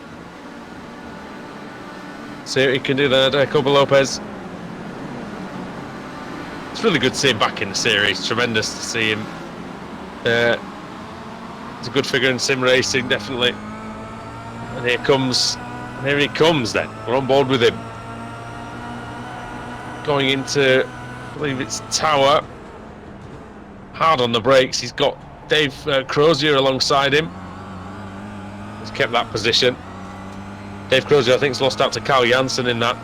Speaker 2: See what he can do there, Jacobo Lopez. It's really good to see him back in the series. Tremendous to see him. It's a good figure in sim racing, definitely. And here he comes then. We're on board with him. Going into, I believe it's Tower. Hard on the brakes. He's got Dave Crozier alongside him. He's kept that position. Dave Crozier, I think, has lost out to Carl Janssen in that.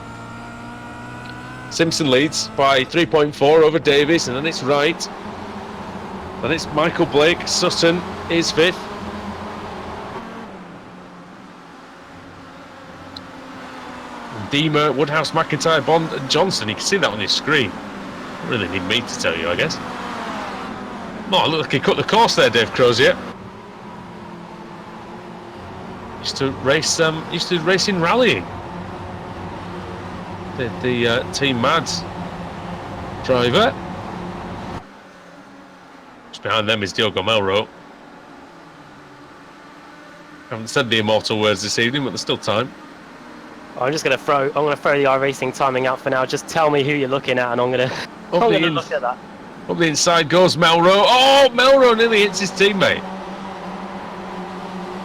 Speaker 2: Simpson leads by 3.4 over Davies, and then it's Wright. Then it's Michael Blake. Sutton is 5th. Deemer, Woodhouse, McIntyre, Bond and Johnson. You can see that on your screen. Don't really need me to tell you, I guess. Oh, look like he cut the course there, Dave Crozier. Used to race in rallying. The Team Mad driver. Just behind them is Diogo Melro. Haven't said the immortal words this evening, but there's still time.
Speaker 1: I'm just gonna throw the iRacing timing out for now. Just tell me who you're looking at, and I'm gonna look at that.
Speaker 2: Up the inside goes Melro. Oh, Melro nearly hits his teammate.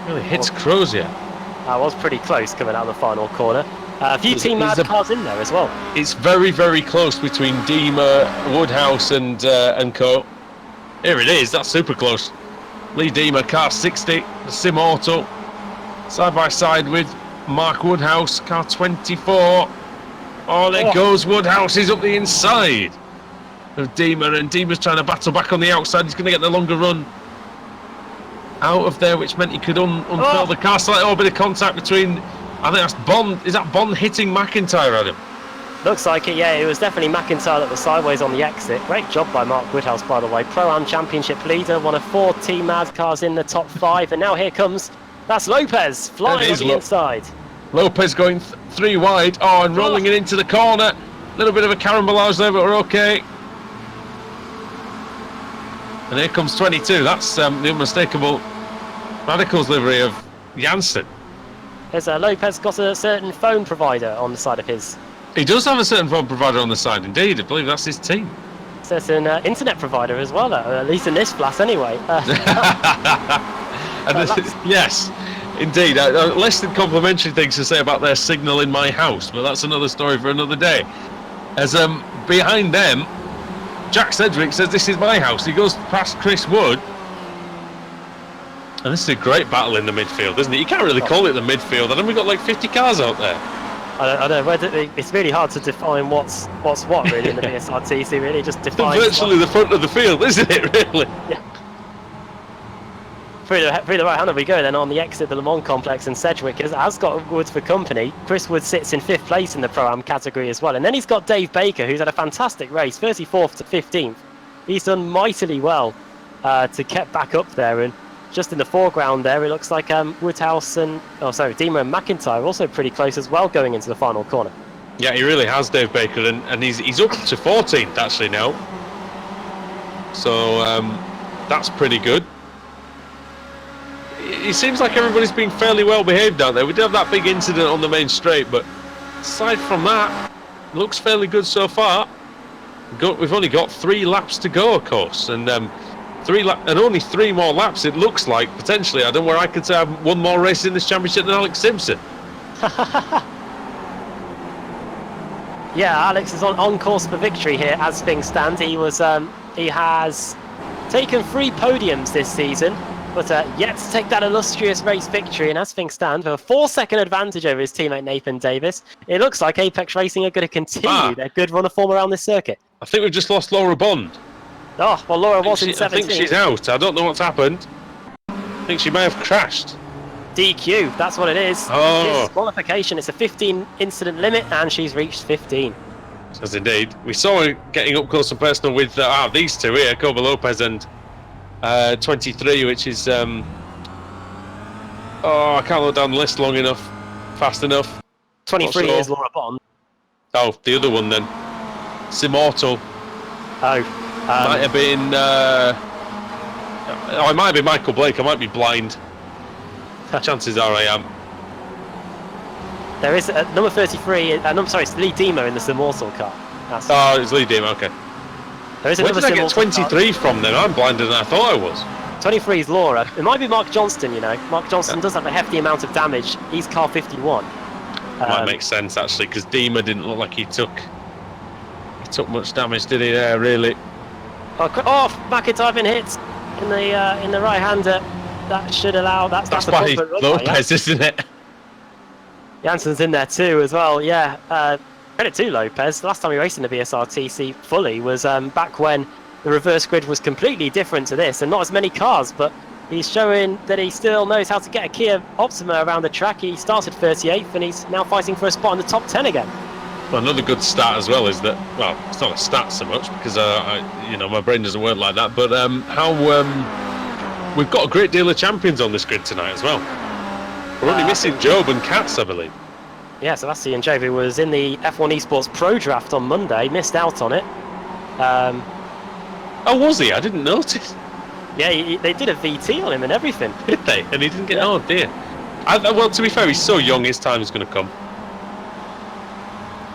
Speaker 2: Really hits Crozier.
Speaker 1: That was pretty close coming out of the final corner. A few Team Mad cars in there as well.
Speaker 2: It's very, very close between Deemer, Woodhouse and co. Here it is. That's super close. Lee Deemer, car 60, the Sim Auto, side by side with Mark Woodhouse, car 24. Oh, there goes Woodhouse. He's up the inside of Deemer, and Deemer's trying to battle back on the outside. He's going to get the longer run out of there, which meant he could unfurl the car slightly. Oh, bit of contact between, I think that's Bond. Is that Bond hitting McIntyre, Adam?
Speaker 1: Looks like it, yeah. It was definitely McIntyre that was sideways on the exit. Great job by Mark Woodhouse, by the way. Pro-Am Championship leader, one of 4 Team Mad cars in the top 5. And now here comes That's Lopez flying
Speaker 2: That
Speaker 1: on
Speaker 2: is
Speaker 1: the inside.
Speaker 2: Lopez going 3 wide. Oh, and rolling it into the corner. A little bit of a carambolage there, but we're okay. And here comes 22. That's the unmistakable Radicals livery of Janssen.
Speaker 1: Has Lopez got a certain phone provider on the side of his?
Speaker 2: He does have a certain phone provider on the side, indeed. I believe that's his team.
Speaker 1: Certain internet provider as well, at least in this class anyway.
Speaker 2: Yes, indeed. Less than complimentary things to say about their signal in my house, but that's another story for another day. As behind them, Jack Sedgwick says, "This is my house." He goes past Chris Wood. And this is a great battle in the midfield, isn't it? You can't really call it the midfield. I know we've got like 50 cars out there.
Speaker 1: I don't know. It's really hard to define what's what really in the BSRTC. Really, just defines
Speaker 2: virtually the front of the field, isn't it? Really?
Speaker 1: Yeah. Through the right hander we go then on the exit of the Le Mans complex, and Sedgwick has got Woods for company. Chris Wood sits in 5th place in the Pro-Am category as well, and then he's got Dave Baker, who's had a fantastic race, 34th to 15th. He's done mightily well to get back up there, and just in the foreground there, it looks like Woodhouse and Deemer and McIntyre are also pretty close as well going into the final corner.
Speaker 2: Yeah, he really has, Dave Baker, and he's up to 14th actually now. So that's pretty good. It seems like everybody's been fairly well behaved out there. We did have that big incident on the main straight, but aside from that, it looks fairly good so far. We've only got 3 laps to go, of course, and only 3 more laps. It looks like potentially, Adam, where I could say I've won more races in this championship than Alex Simpson.
Speaker 1: Yeah, Alex is on course for victory here as things stand. He has taken 3 podiums this season, but yet to take that illustrious race victory. And as things stand, with a 4-second advantage over his teammate Nathan Davis, it looks like Apex Racing are going to continue their good run of form around this circuit.
Speaker 2: I think we've just lost Laura Bond.
Speaker 1: Oh, well, Laura was in 17th.
Speaker 2: I think she's out. I don't know what's happened. I think she may have crashed.
Speaker 1: DQ, that's what it is.
Speaker 2: Oh.
Speaker 1: Disqualification. It's a 15 incident limit, and she's reached 15.
Speaker 2: As indeed. We saw her getting up close and personal with these two here, Koba Lopez and 23, which is... I can't look down the list fast enough.
Speaker 1: 23 is Laura Bond.
Speaker 2: Oh, the other one then. Simorto.
Speaker 1: Oh.
Speaker 2: Might have been... it might be Michael Blake. I might be blind. Chances are I am.
Speaker 1: There is number 33. It's Lee Demo in the Simortal car.
Speaker 2: It's Lee Demo, okay.
Speaker 1: There is
Speaker 2: Where did I get 23 from then? I'm blinder than I thought I was.
Speaker 1: 23 is Laura. It might be Mark Johnston, you know. Mark Johnston does have a hefty amount of damage. He's car 51.
Speaker 2: Might make sense, actually, because Dema didn't look like he took much damage, did he, there, really?
Speaker 1: McIntyre been hit in the right hander. That should allow. That's
Speaker 2: by Lopez, isn't it?
Speaker 1: Janssen's in there too as well. Yeah. Credit to Lopez. The last time he raced in the BSRTC fully was back when the reverse grid was completely different to this, and not as many cars. But he's showing that he still knows how to get a Kia Optima around the track. He started 38th, and he's now fighting for a spot in the top 10 again.
Speaker 2: Well, another good stat as well is that, well, it's not a stat so much because my brain doesn't work like that. But we've got a great deal of champions on this grid tonight as well. We're only missing Job and Katz, I believe.
Speaker 1: Yeah, Sebastian Job, who was in the F1 Esports Pro Draft on Monday, missed out on it.
Speaker 2: Oh, was he? I didn't notice.
Speaker 1: Yeah, they did a VT on him and everything.
Speaker 2: Did they? And he didn't get... Yeah. Oh, dear. Well, to be fair, he's so young, his time is going to come.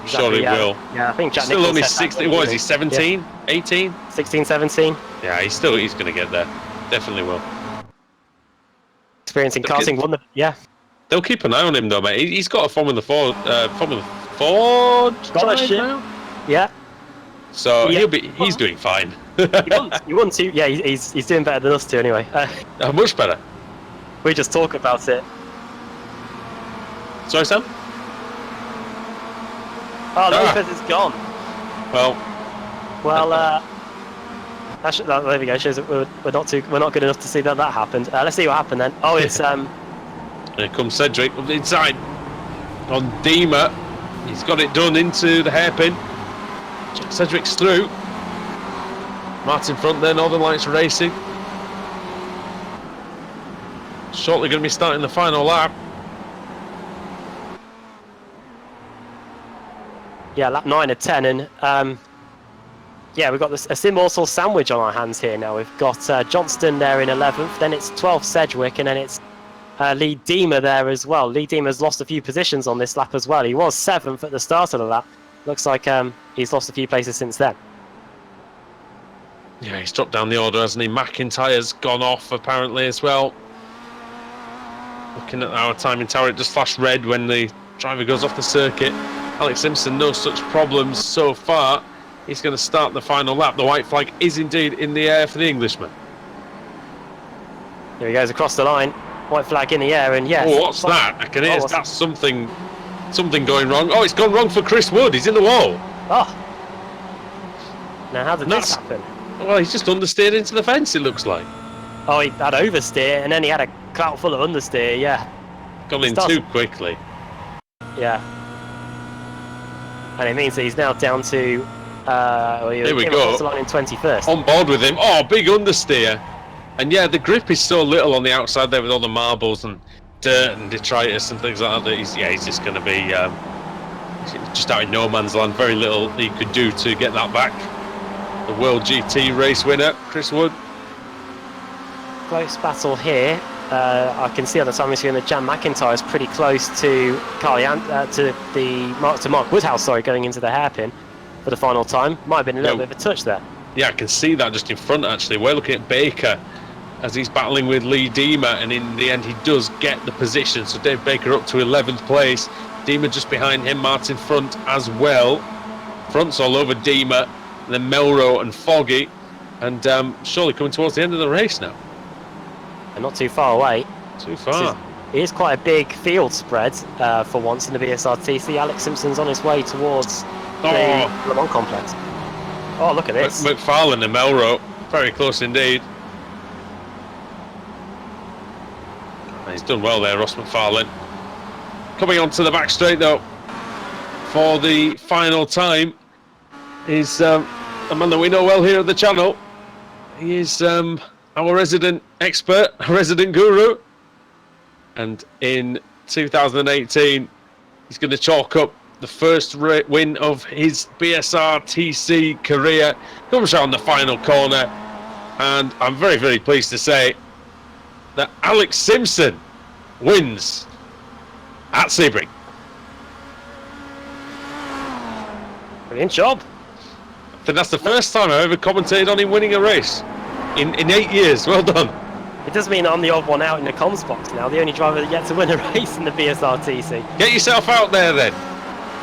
Speaker 1: Exactly,
Speaker 2: Sure, it will.
Speaker 1: Yeah, I think Jack
Speaker 2: still
Speaker 1: Nicholls
Speaker 2: only
Speaker 1: said
Speaker 2: 16. What is he? 17, 18?
Speaker 1: 16, 17.
Speaker 2: Yeah, he's going to get there. Definitely will.
Speaker 1: Experiencing karting, won the
Speaker 2: They'll keep an eye on him though, mate. He's got a Formula Ford
Speaker 1: scholarship now. Yeah.
Speaker 2: So he's doing fine.
Speaker 1: You want to? Yeah, he's doing better than us two anyway.
Speaker 2: Much better.
Speaker 1: We just talk about it.
Speaker 2: Sorry, Sam?
Speaker 1: Lopez is gone.
Speaker 2: Well,
Speaker 1: there we go. Shows that we're not good enough to see that happened. Let's see what happened then. Oh, it's
Speaker 2: Here comes Cedric inside on Dema. He's got it done into the hairpin. Cedric's through. Martin front there. Northern Lights Racing. shortly going to be starting the final lap.
Speaker 1: Yeah, lap 9 of 10, and yeah, we've got a Sim-Morsel sandwich on our hands here now. We've got Johnston there in 11th, then it's 12th Sedgwick, and then it's Lee Deemer there as well. Lee Deemer's lost a few positions on this lap as well. He was 7th at the start of the lap. Looks like he's lost a few places since then.
Speaker 2: Yeah, he's dropped down the order, hasn't he? McIntyre's gone off apparently as well. Looking at our timing tower, it just flashed red when the driver goes off the circuit. Alex Simpson, no such problems so far. He's going to start the final lap. The white flag is indeed in the air for the Englishman.
Speaker 1: Here he goes across the line. White flag in the air, and yes.
Speaker 2: Oh, what's that? I can hear that's something going wrong. Oh, it's gone wrong for Chris Wood. He's in the wall.
Speaker 1: Oh. Now, how did this happen?
Speaker 2: Well, he's just understeered into the fence, it looks like.
Speaker 1: Oh, he had oversteer, and then he had a clout full of understeer, yeah.
Speaker 2: Gone in too quickly.
Speaker 1: Yeah. And it means that he's now down to...
Speaker 2: Here we go.
Speaker 1: The line in 21st.
Speaker 2: On board with him. Oh, big understeer. And yeah, the grip is so little on the outside there with all the marbles and dirt and detritus and things like that. He's just going to be just out in no man's land. Very little he could do to get that back. The World GT race winner, Chris Wood.
Speaker 1: Close battle here. I can see on the time screen that Jan McIntyre is pretty close to Mark Woodhouse, sorry, going into the hairpin for the final time. Might have been a little bit of a touch there.
Speaker 2: Yeah, I can see that just in front actually. We're looking at Baker as he's battling with Lee Deemer, and in the end he does get the position. So Dave Baker up to 11th place. Deemer just behind him, Martin front as well. Front's all over Deemer, then Melro and Foggy, and surely coming towards the end of the race now.
Speaker 1: And not too far away.
Speaker 2: Too far.
Speaker 1: It is quite a big field spread for once in the BSRTC. Alex Simpson's on his way towards the Le Mans complex. Oh, look at this.
Speaker 2: McFarlane and Melro, very close indeed. And he's done well there, Ross McFarlane. Coming onto the back straight though, for the final time, is a man that we know well here at the channel. He is our resident expert, resident guru. And in 2018, he's going to chalk up the first win of his BSRTC career. Comes around the final corner, and I'm very, very pleased to say that Alex Simpson wins at Sebring.
Speaker 1: Brilliant job.
Speaker 2: I think that's the first time I've ever commentated on him winning a race in 8 years. Well done.
Speaker 1: It does mean I'm the odd one out in the comms box now, the only driver that yet to win a race in the BSRTC.
Speaker 2: Get yourself out there then.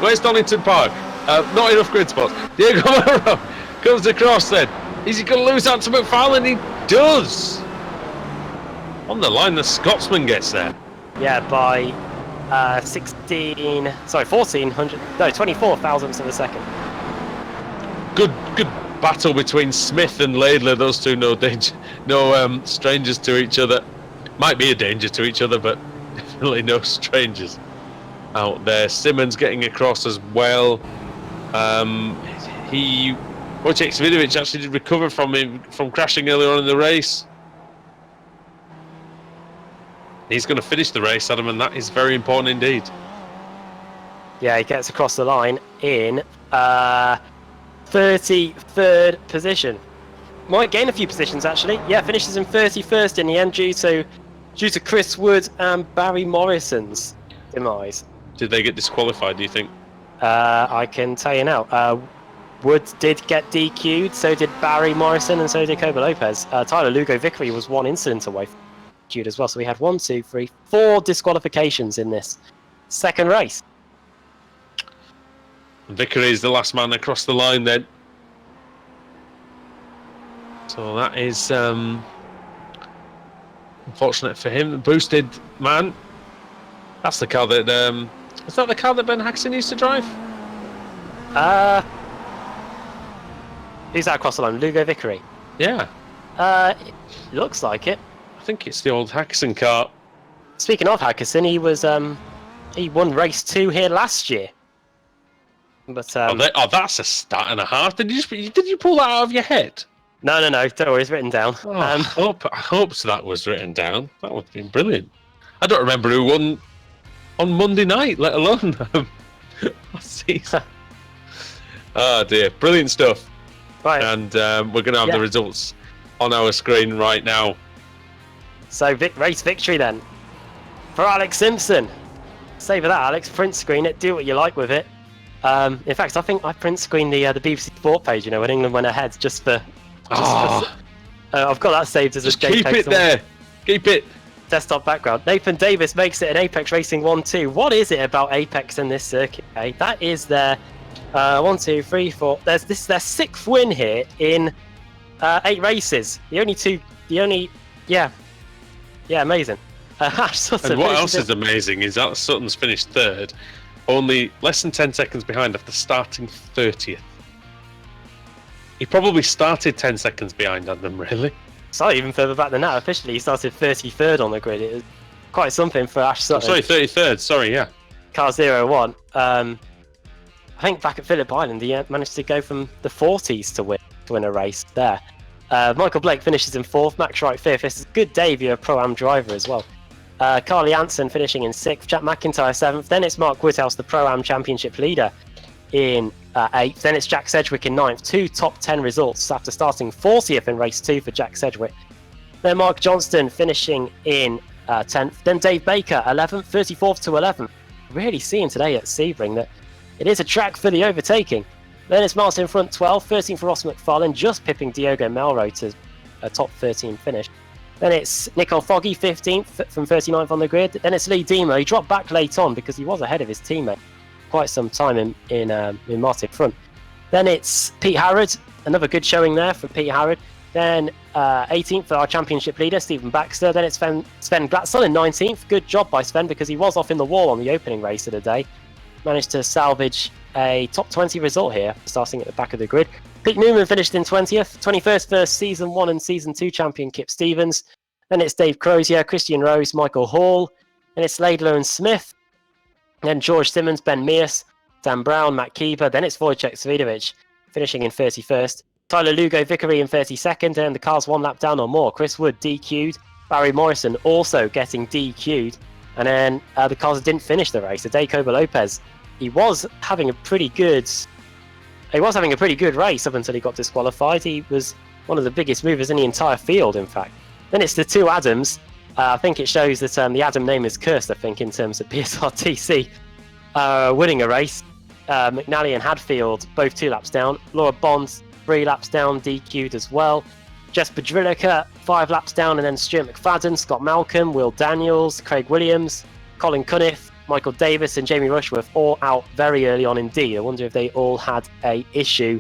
Speaker 2: Where's Donington Park? Not enough grid spots. Diego Morro comes across then. Is he going to lose out to McFarlane? He does. On the line, the Scotsman gets there.
Speaker 1: Yeah, by 24 thousandths of a second.
Speaker 2: Good battle between Smith and Laidler. Those two, no strangers to each other. Might be a danger to each other, but definitely no strangers out there. Simmons getting across as well. Wojciech Svidovic actually did recover from crashing earlier on in the race. He's going to finish the race, Adam, and that is very important indeed.
Speaker 1: Yeah, he gets across the line in 33rd position. Might gain a few positions actually. Yeah, finishes in 31st in the end due to Chris Wood and Barry Morrison's demise.
Speaker 2: Did they get disqualified, do you think?
Speaker 1: I can tell you now. Wood did get DQ'd, so did Barry Morrison, and so did Koba Lopez. Tyler Lugo Vickery was one incident away from DQ'd as well, so we had 4 disqualifications in this second race.
Speaker 2: Vickery is the last man across the line then. So that is unfortunate for him. The boosted man. That's the car that... is that the car that Ben Haxon used to drive?
Speaker 1: Who's that across the line? Lugo Vickery?
Speaker 2: Yeah.
Speaker 1: It looks like it.
Speaker 2: I think it's the old Haxon car.
Speaker 1: Speaking of Haxon, he was he won race 2 here last year. But
Speaker 2: that's a stat and a half. Did you pull that out of your head?
Speaker 1: No, don't worry, it's written down.
Speaker 2: Oh, I hope so that was written down. That would have been brilliant. I don't remember who won on Monday night, let alone last season. Oh dear, brilliant stuff.
Speaker 1: Right.
Speaker 2: And we're going to have the results on our screen right now.
Speaker 1: So race victory then for Alex Simpson. Save that, Alex. Print screen it. Do what you like with it. In fact, I think I print screened the BBC Sport page. You know, when England went ahead, just for. I've got that saved as
Speaker 2: Just
Speaker 1: a JPEG.
Speaker 2: keep it there. Keep it.
Speaker 1: Desktop background. Nathan Davis makes it an Apex Racing 1-2. What is it about Apex in this circuit? Eh? That is their 1, 2, 3, 4. This is their 6th win here in 8 races. Amazing. Ash Sutton.
Speaker 2: And what else is amazing is that Sutton's finished 3rd, only less than 10 seconds behind after starting 30th. He probably started 10 seconds behind Adam, really.
Speaker 1: So even further back than that. Officially, he started 33rd on the grid. It was quite something for Ash Sutton.
Speaker 2: Sorry, 33rd. Sorry, yeah.
Speaker 1: Car 01. I think back at Phillip Island, he managed to go from the 40s to win a race there. Michael Blake finishes in 4th, Max Wright 5th. This is a good day if you're a Pro-Am driver as well. Carly Anson finishing in 6th, Jack McIntyre 7th. Then it's Mark Woodhouse, the Pro-Am Championship leader, in 8th. Then it's Jack Sedgwick in 9th. 2 top 10 results after starting 40th in race 2 for Jack Sedgwick. Then Mark Johnston finishing in 10th. Then Dave Baker 11th, 34th to 11th. Really seeing today at Sebring that it is a track for the overtaking. Then it's Martin Front 12th, 13th for Ross McFarlane, just pipping Diogo Melro to a top 13 finish. Then it's Nicole Foggy 15th from 39th on the grid. Then it's Lee Demo. He dropped back late on because he was ahead of his teammate quite some time in Martin Front. Then it's Pete Harrod, another good showing there for Pete Harrod. Then 18th for our championship leader, Stephen Baxter. Then it's Sven Glatzel in 19th. Good job by Sven because he was off in the wall on the opening race of the day. Managed to salvage a top 20 result here, starting at the back of the grid. Pete Newman finished in 20th, 21st for Season 1 and Season 2 champion Kip Stevens. Then it's Dave Crozier, Christian Rose, Michael Hall. Then it's Laidler and Smith. Then George Simmons, Ben Mears, Dan Brown, Matt Keeper. Then it's Wojciech Svidovic finishing in 31st. Tyler Lugo Vickery in 32nd, and the car's 1 lap down or more. Chris Wood DQ'd. Barry Morrison also getting DQ'd. And then the cars didn't finish the race. Ade Coba Lopez, he was having a pretty good race up until he got disqualified. He was one of the biggest movers in the entire field, in fact. Then it's the 2 Adams. I think it shows that the Adam name is cursed, I think, in terms of BSRTC winning a race. McNally and Hadfield, both 2 laps down. Laura Bonds, 3 laps down, DQ'd as well. Jesper Drilliker, 5 laps down, and then Stuart McFadden, Scott Malcolm, Will Daniels, Craig Williams, Colin Cunniff, Michael Davis, and Jamie Rushworth all out very early on indeed. I wonder if they all had a issue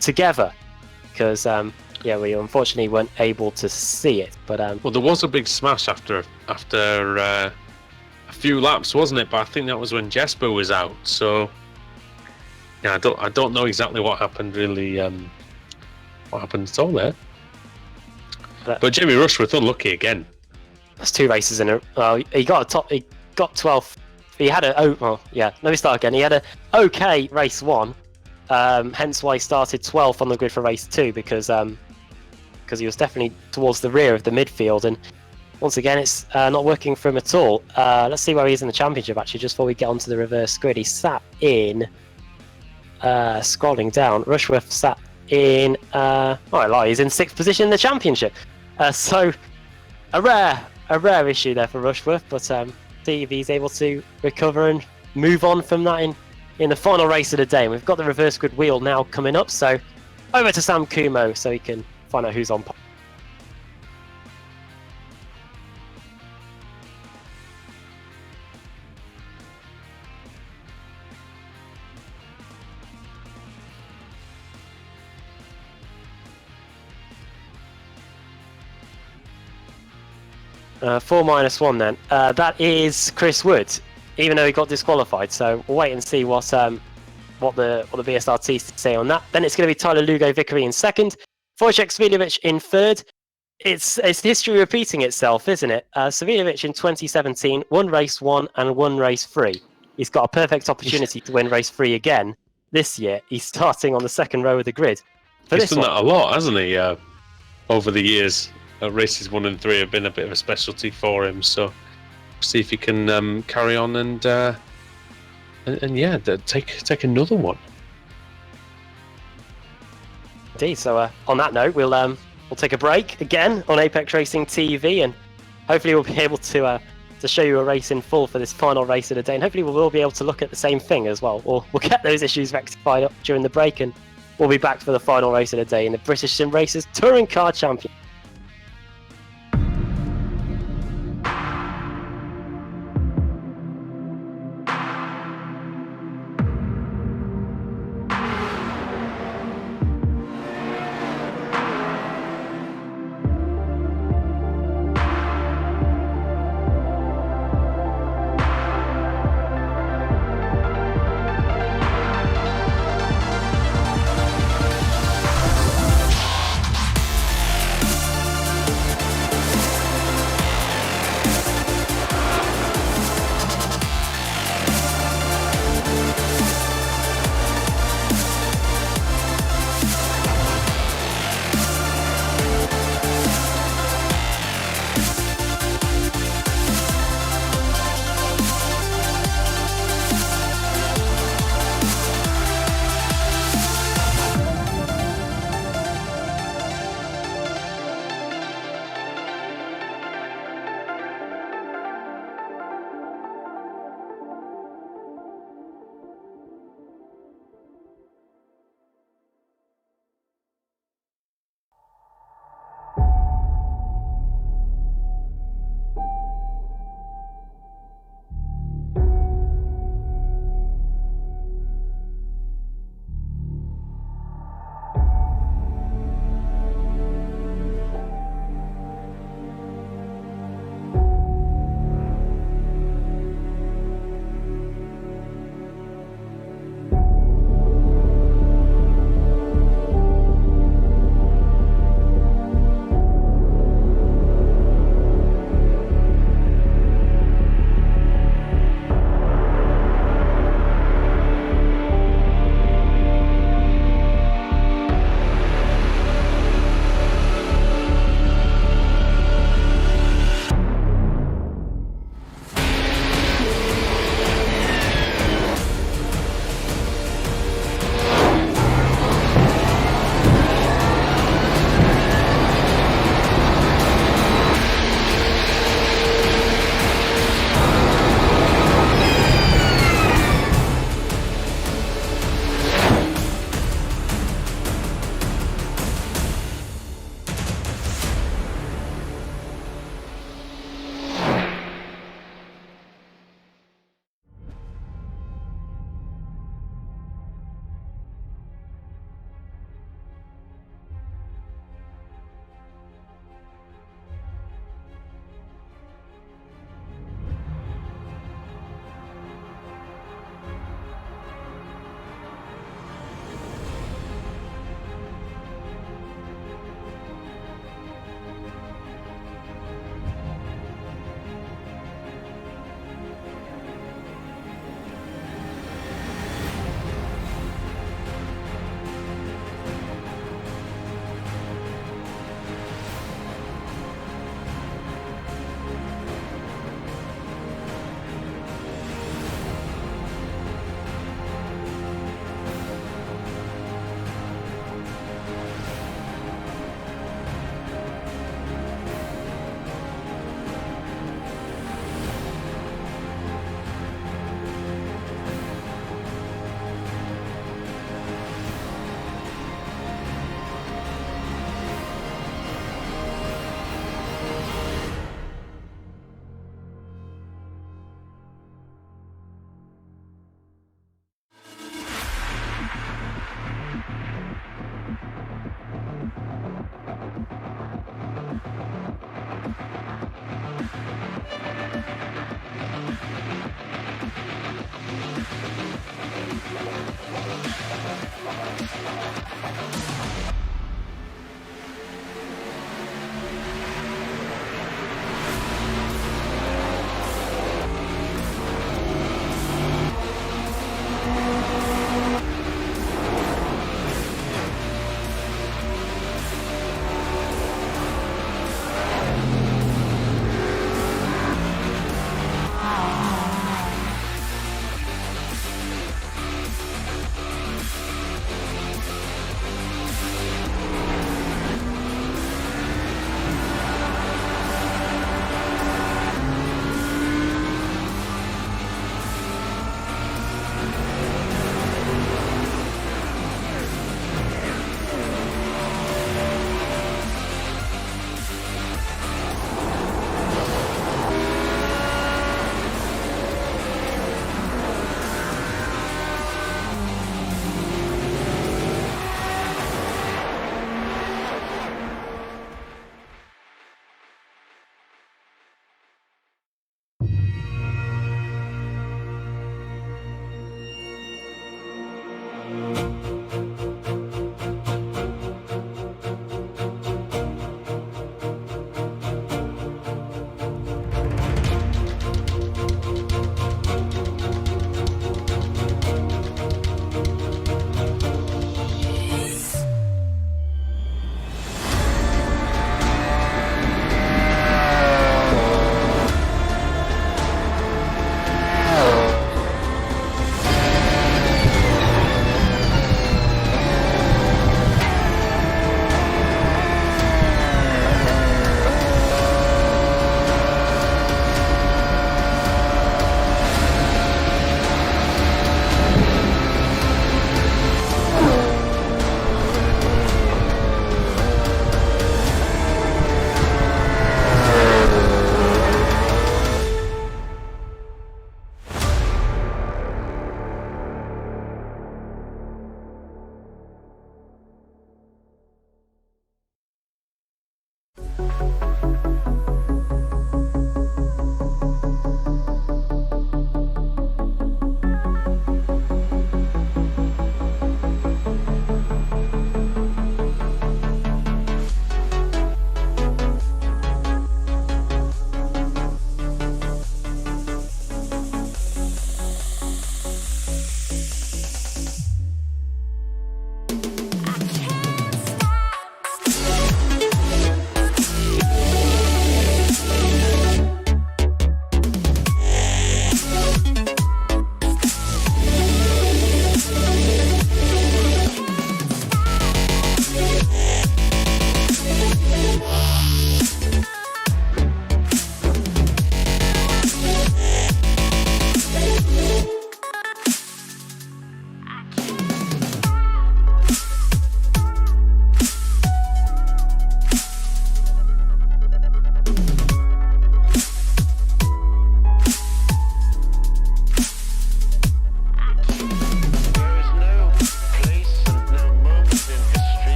Speaker 1: together, because we unfortunately weren't able to see it. But
Speaker 2: well, there was a big smash after a few laps, wasn't it? But I think that was when Jesper was out. So yeah, I don't know exactly what happened really. What happened at all there? But Jamie Rushworth unlucky again.
Speaker 1: That's 2 races in a. He got 12th. He had let me start again. He had a okay race 1, hence why he started 12th on the grid for race 2 because he was definitely towards the rear of the midfield, and once again it's not working for him at all. Let's see where he is in the championship actually, just before we get onto the reverse grid. He sat in scrolling down. Rushworth sat in he's in 6th position in the championship. So a rare issue there for Rushworth, but see if he's able to recover and move on from that in the final race of the day. And we've got the reverse grid wheel now coming up, so over to Sam Kumo so he can find out who's on pole. (4-1) then. That is Chris Wood, even though he got disqualified. So we'll wait and see what the BSRTC say on that. Then it's going to be Tyler Lugo Vickery in 2nd, Wojciech Svidovic in 3rd. It's history repeating itself, isn't it? Svidovic in 2017 won race 1 and won race 3. He's got a perfect opportunity to win race 3 again this year. He's starting on the 2nd row of the grid.
Speaker 2: He's done that a lot, hasn't he? over the years. Races 1 and 3 have been a bit of a specialty for him, so see if he can carry on and take another one.
Speaker 1: Indeed. So on that note, we'll take a break again on Apex Racing TV, and hopefully we'll be able to show you a race in full for this final race of the day, and hopefully we'll be able to look at the same thing as well, or we'll get those issues rectified up during the break, and we'll be back for the final race of the day in the British Sim Racers Touring Car Championship.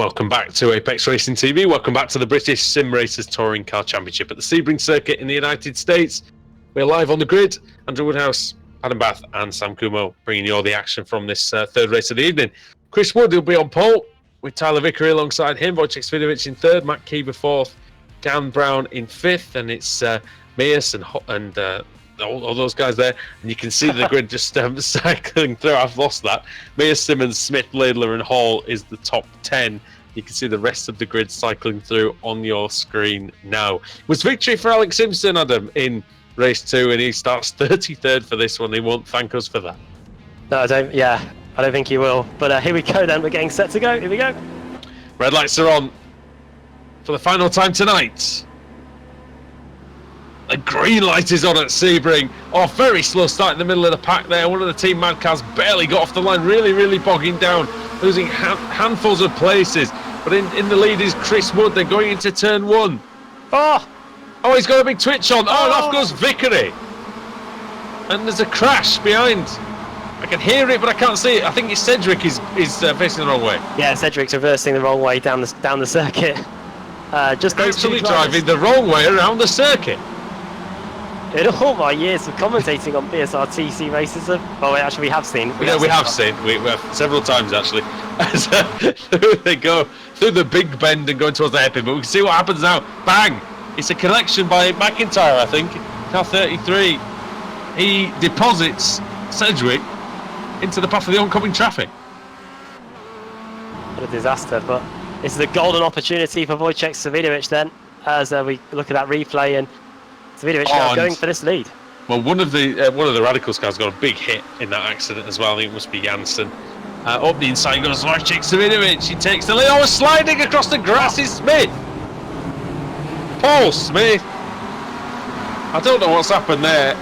Speaker 2: Welcome back to Apex Racing TV. Welcome back to the British Sim Racers Touring Car Championship at the Sebring circuit in the United States. We're live on the grid. Andrew Woodhouse, Adam Bath and Sam Kumo bringing you all the action from this third race of the evening. Chris Wood will be on pole with Tyler Vickery alongside him. Wojciech Svidovic in third, Matt Keeber fourth, Dan Brown in fifth, and it's Mears and all those guys there. And you can see the grid just cycling through. I've lost that. Mears, Simmons, Smith, Laidler and Hall is the top 10. You can see the rest of the grid cycling through on your screen now. It was victory for Alex Simpson, Adam, in race 2, and he starts 33rd for this one. He won't thank us for that.
Speaker 1: No, I don't think he will. But here we go then. We're getting set to go. Here we go.
Speaker 2: Red lights are on for the final time tonight. The green light is on at Sebring. Oh, very slow start in the middle of the pack there. One of the team mad cars barely got off the line. Really bogging down, losing handfuls of places. But in the lead is Chris Wood. They're going into turn 1. Oh, he's got a big twitch on. Oh, and off goes Vickery. And there's a crash behind. I can hear it, but I can't see it. I think it's Cedric is facing the wrong way.
Speaker 1: Yeah, Cedric's reversing the wrong way down the circuit. Just
Speaker 2: actually driving the wrong way around the circuit.
Speaker 1: In all my years of commentating on BSRTC races, actually we have seen.
Speaker 2: We have seen several times actually. As they go through the big bend and going towards the hairpin, but we can see what happens now. Bang! It's a collection by McIntyre, I think. Car 33. He deposits Cedric into the path of the oncoming traffic.
Speaker 1: What a disaster! But this is a golden opportunity for Wojciech Svidovic then, as we look at that replay and. Svidovic now going for this lead.
Speaker 2: Well, one of the Radicals cars got a big hit in that accident as well. I think it must be Janssen. Up the inside goes Wojciech Svidovic. He takes the lead. Oh, sliding across the grass is Smith. Paul Smith. I don't know what's happened there.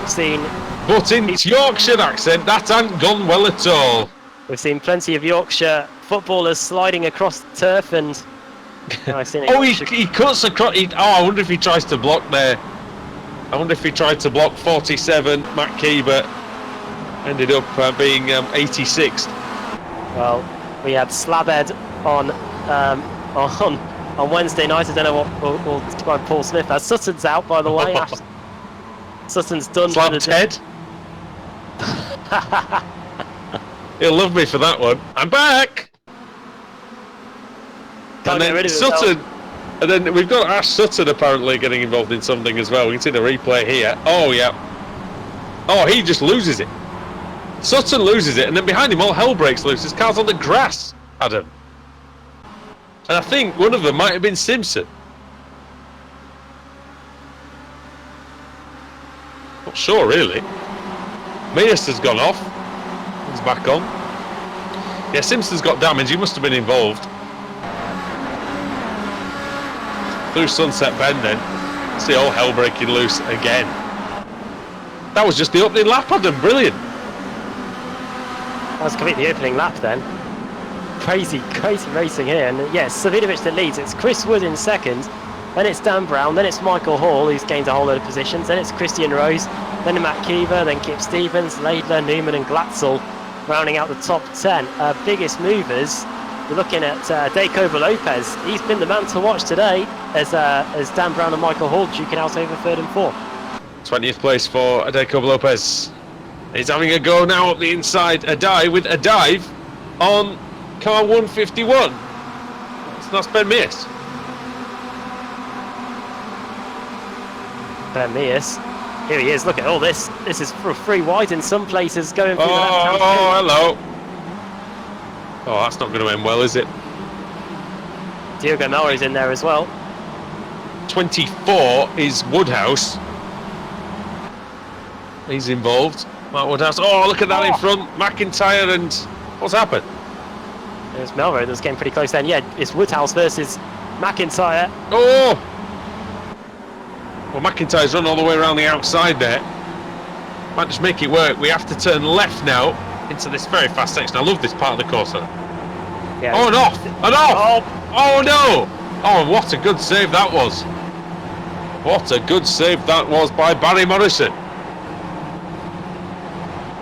Speaker 1: We've seen,
Speaker 2: but in its Yorkshire accent, that hasn't gone well at all.
Speaker 1: We've seen plenty of Yorkshire footballers sliding across the turf and.
Speaker 2: He cuts across. I wonder if he tries to block there. I wonder if he tried to block 47. Matt Keeber ended up being 86th.
Speaker 1: Well, we had Slabhead on Wednesday night. I don't know what we'll describe Paul Smith as. Sutton's out, by the way. Sutton's done.
Speaker 2: Slab's head. He'll love me for that one. I'm back. And then Sutton, and then we've got Ash Sutton apparently getting involved in something as well. We can see the replay here. Oh, yeah. Oh, he just loses it. Sutton loses it, and then behind him all hell breaks loose. His car's on the grass, Adam. And I think one of them might have been Simpson. Not sure, really. Mears has gone off. He's back on. Yeah, Simpson's got damage. He must have been involved. Through Sunset Bend then. See all hell breaking loose again. That was just the opening lap, Adam. Brilliant.
Speaker 1: That was completely the opening lap then. Crazy racing here. And yes, Svidovic that leads. It's Chris Wood in second. Then it's Dan Brown. Then it's Michael Hall, who's gained a whole load of positions. Then it's Christian Rose. Then Matt Keever. Then Kip Stevens, Laidler, Newman and Glatzel rounding out the top 10. Biggest movers. You're looking at Dacoba Lopez. He's been the man to watch today as Dan Brown and Michael Hall duking out over 3rd and 4th.
Speaker 2: 20th place for Dacoba Lopez. He's having a go now up the inside. A dive on car 151. That's Ben Mears.
Speaker 1: Ben Mears. Here he is. Look at all this. This is for free wide in some places going through the left-hand field.
Speaker 2: Oh, hello. Oh, that's not going to end well, is it?
Speaker 1: Diogo Mallory's in there as well.
Speaker 2: 24 is Woodhouse. He's involved. Mark Woodhouse. Oh, look at that in front. McIntyre and... What's happened?
Speaker 1: There's Melrose that's getting pretty close then. Yeah, it's Woodhouse versus McIntyre.
Speaker 2: Oh! Well, McIntyre's run all the way around the outside there. Might just make it work. We have to turn left now into this very fast section. I love this part of the course.
Speaker 1: Yeah.
Speaker 2: Oh, and off! And off! Oh, no! Oh, what a good save that was. What a good save that was by Barry Morrison.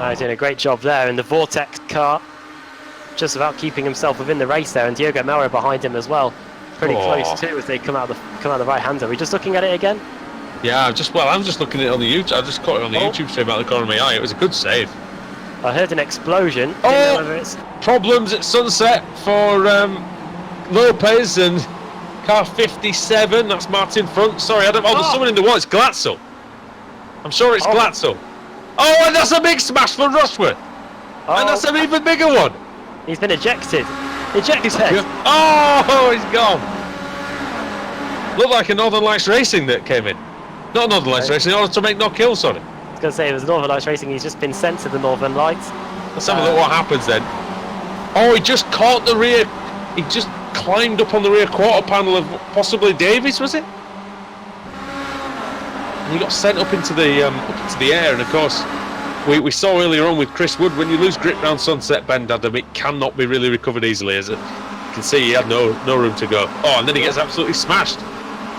Speaker 1: He's doing a great job there in the Vortex car. just about keeping himself within the race there, and Diogo Melro behind him as well. Pretty close too as they come out the right hand. Are we just looking at it again?
Speaker 2: Yeah, I'm just looking at it on the YouTube. I just caught it on the YouTube stream out of the corner of my eye. It was a good save.
Speaker 1: I heard an explosion. Didn't know whether it's...
Speaker 2: Problems at sunset for Lopez and car 57. That's Martin Front. Sorry, Adam. Oh, there's someone in the wall. It's Glatzel. I'm sure it's Glatzel. Oh, and that's a big smash for Rushworth. And that's an even bigger one.
Speaker 1: He's been ejected. Ejected.
Speaker 2: Oh, he's gone. Looked like a Northern Lights Racing that came in. Not Northern Lights Racing, in order to make no kills, sorry.
Speaker 1: I was going to say, it was Northern Lights Racing. He's just been sent to the Northern Lights.
Speaker 2: Let's have a look what happens then. Oh, he just caught the rear. He just climbed up on the rear quarter panel of possibly Davies, was it? And he got sent up into the air, and of course, we saw earlier on with Chris Wood, when you lose grip round Sunset Bend, Adam, it cannot be really recovered easily, as you can see, he had no room to go. Oh, and then he gets absolutely smashed.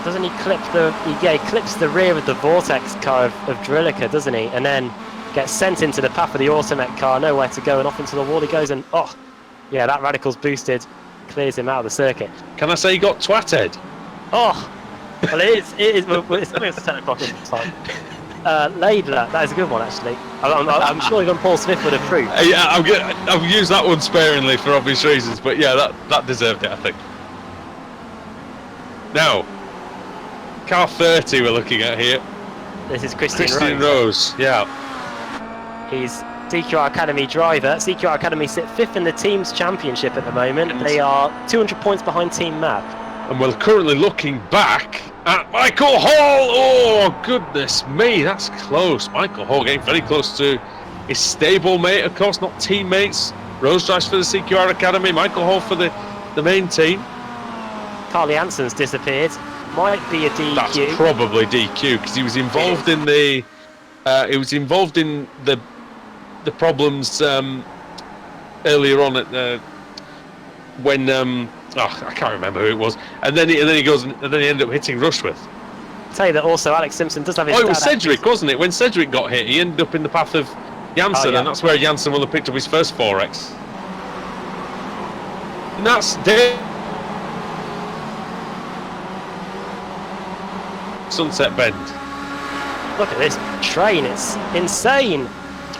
Speaker 1: Doesn't he clip he clips the rear of the Vortex car of Drilica, doesn't he? And then gets sent into the path of the Automet car, nowhere to go, and off into the wall he goes, and yeah, that Radicals boosted clears him out of the circuit.
Speaker 2: Can I say he got twatted?
Speaker 1: Oh, well it's something at 10 o'clock at the time. Laidler, that is a good one actually. I'm sure even Paul Smith would approve.
Speaker 2: Yeah, I've used that one sparingly for obvious reasons, but yeah, that deserved it, I think. Now, car 30 we're looking at here.
Speaker 1: This is Christian
Speaker 2: Rose. Yeah.
Speaker 1: He's CQR Academy driver. CQR Academy sit 5th in the team's championship at the moment. They are 200 points behind Team Mab.
Speaker 2: And we're currently looking back at Michael Hall. Oh, goodness me, that's close. Michael Hall getting very close to his stable mate, of course, not teammates. Rose drives for the CQR Academy, Michael Hall for the main team.
Speaker 1: Carly Hansen's disappeared. Might be a DQ.
Speaker 2: That's probably DQ, because he was involved in the the problems earlier on at when I can't remember who it was, and then he goes and then he ended up hitting Rushworth.
Speaker 1: I'll tell you that also Alex Simpson does have his
Speaker 2: it was Cedric, wasn't it? When Cedric got hit, he ended up in the path of Janssen, and that's where Janssen would have picked up his first 4X. And that's Sunset Bend.
Speaker 1: Look at this train, it's insane.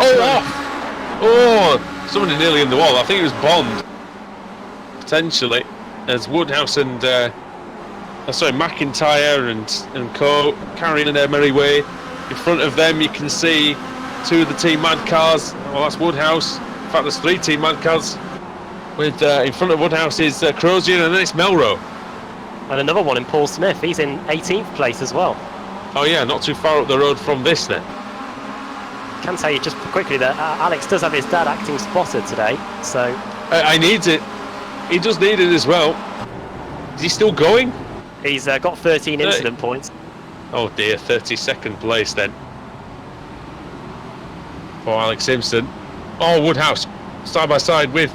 Speaker 2: Oh, somebody nearly in the wall. I think it was Bond, potentially, as Woodhouse and McIntyre and co carrying their merry way. In front of them you can see 2 of the Team Mad cars. Well, that's Woodhouse. In fact, there's 3 Team Mad cars. With in front of Woodhouse is Crozier, and then it's Melro.
Speaker 1: And another one in Paul Smith. He's in 18th place as well.
Speaker 2: Oh yeah, not too far up the road from this then.
Speaker 1: Can tell you just quickly that Alex does have his dad acting spotter today, so...
Speaker 2: I need it. He does need it as well. Is he still going?
Speaker 1: He's got 13 incident points.
Speaker 2: Oh dear, 32nd place then. For Alex Simpson. Oh, Woodhouse, side by side with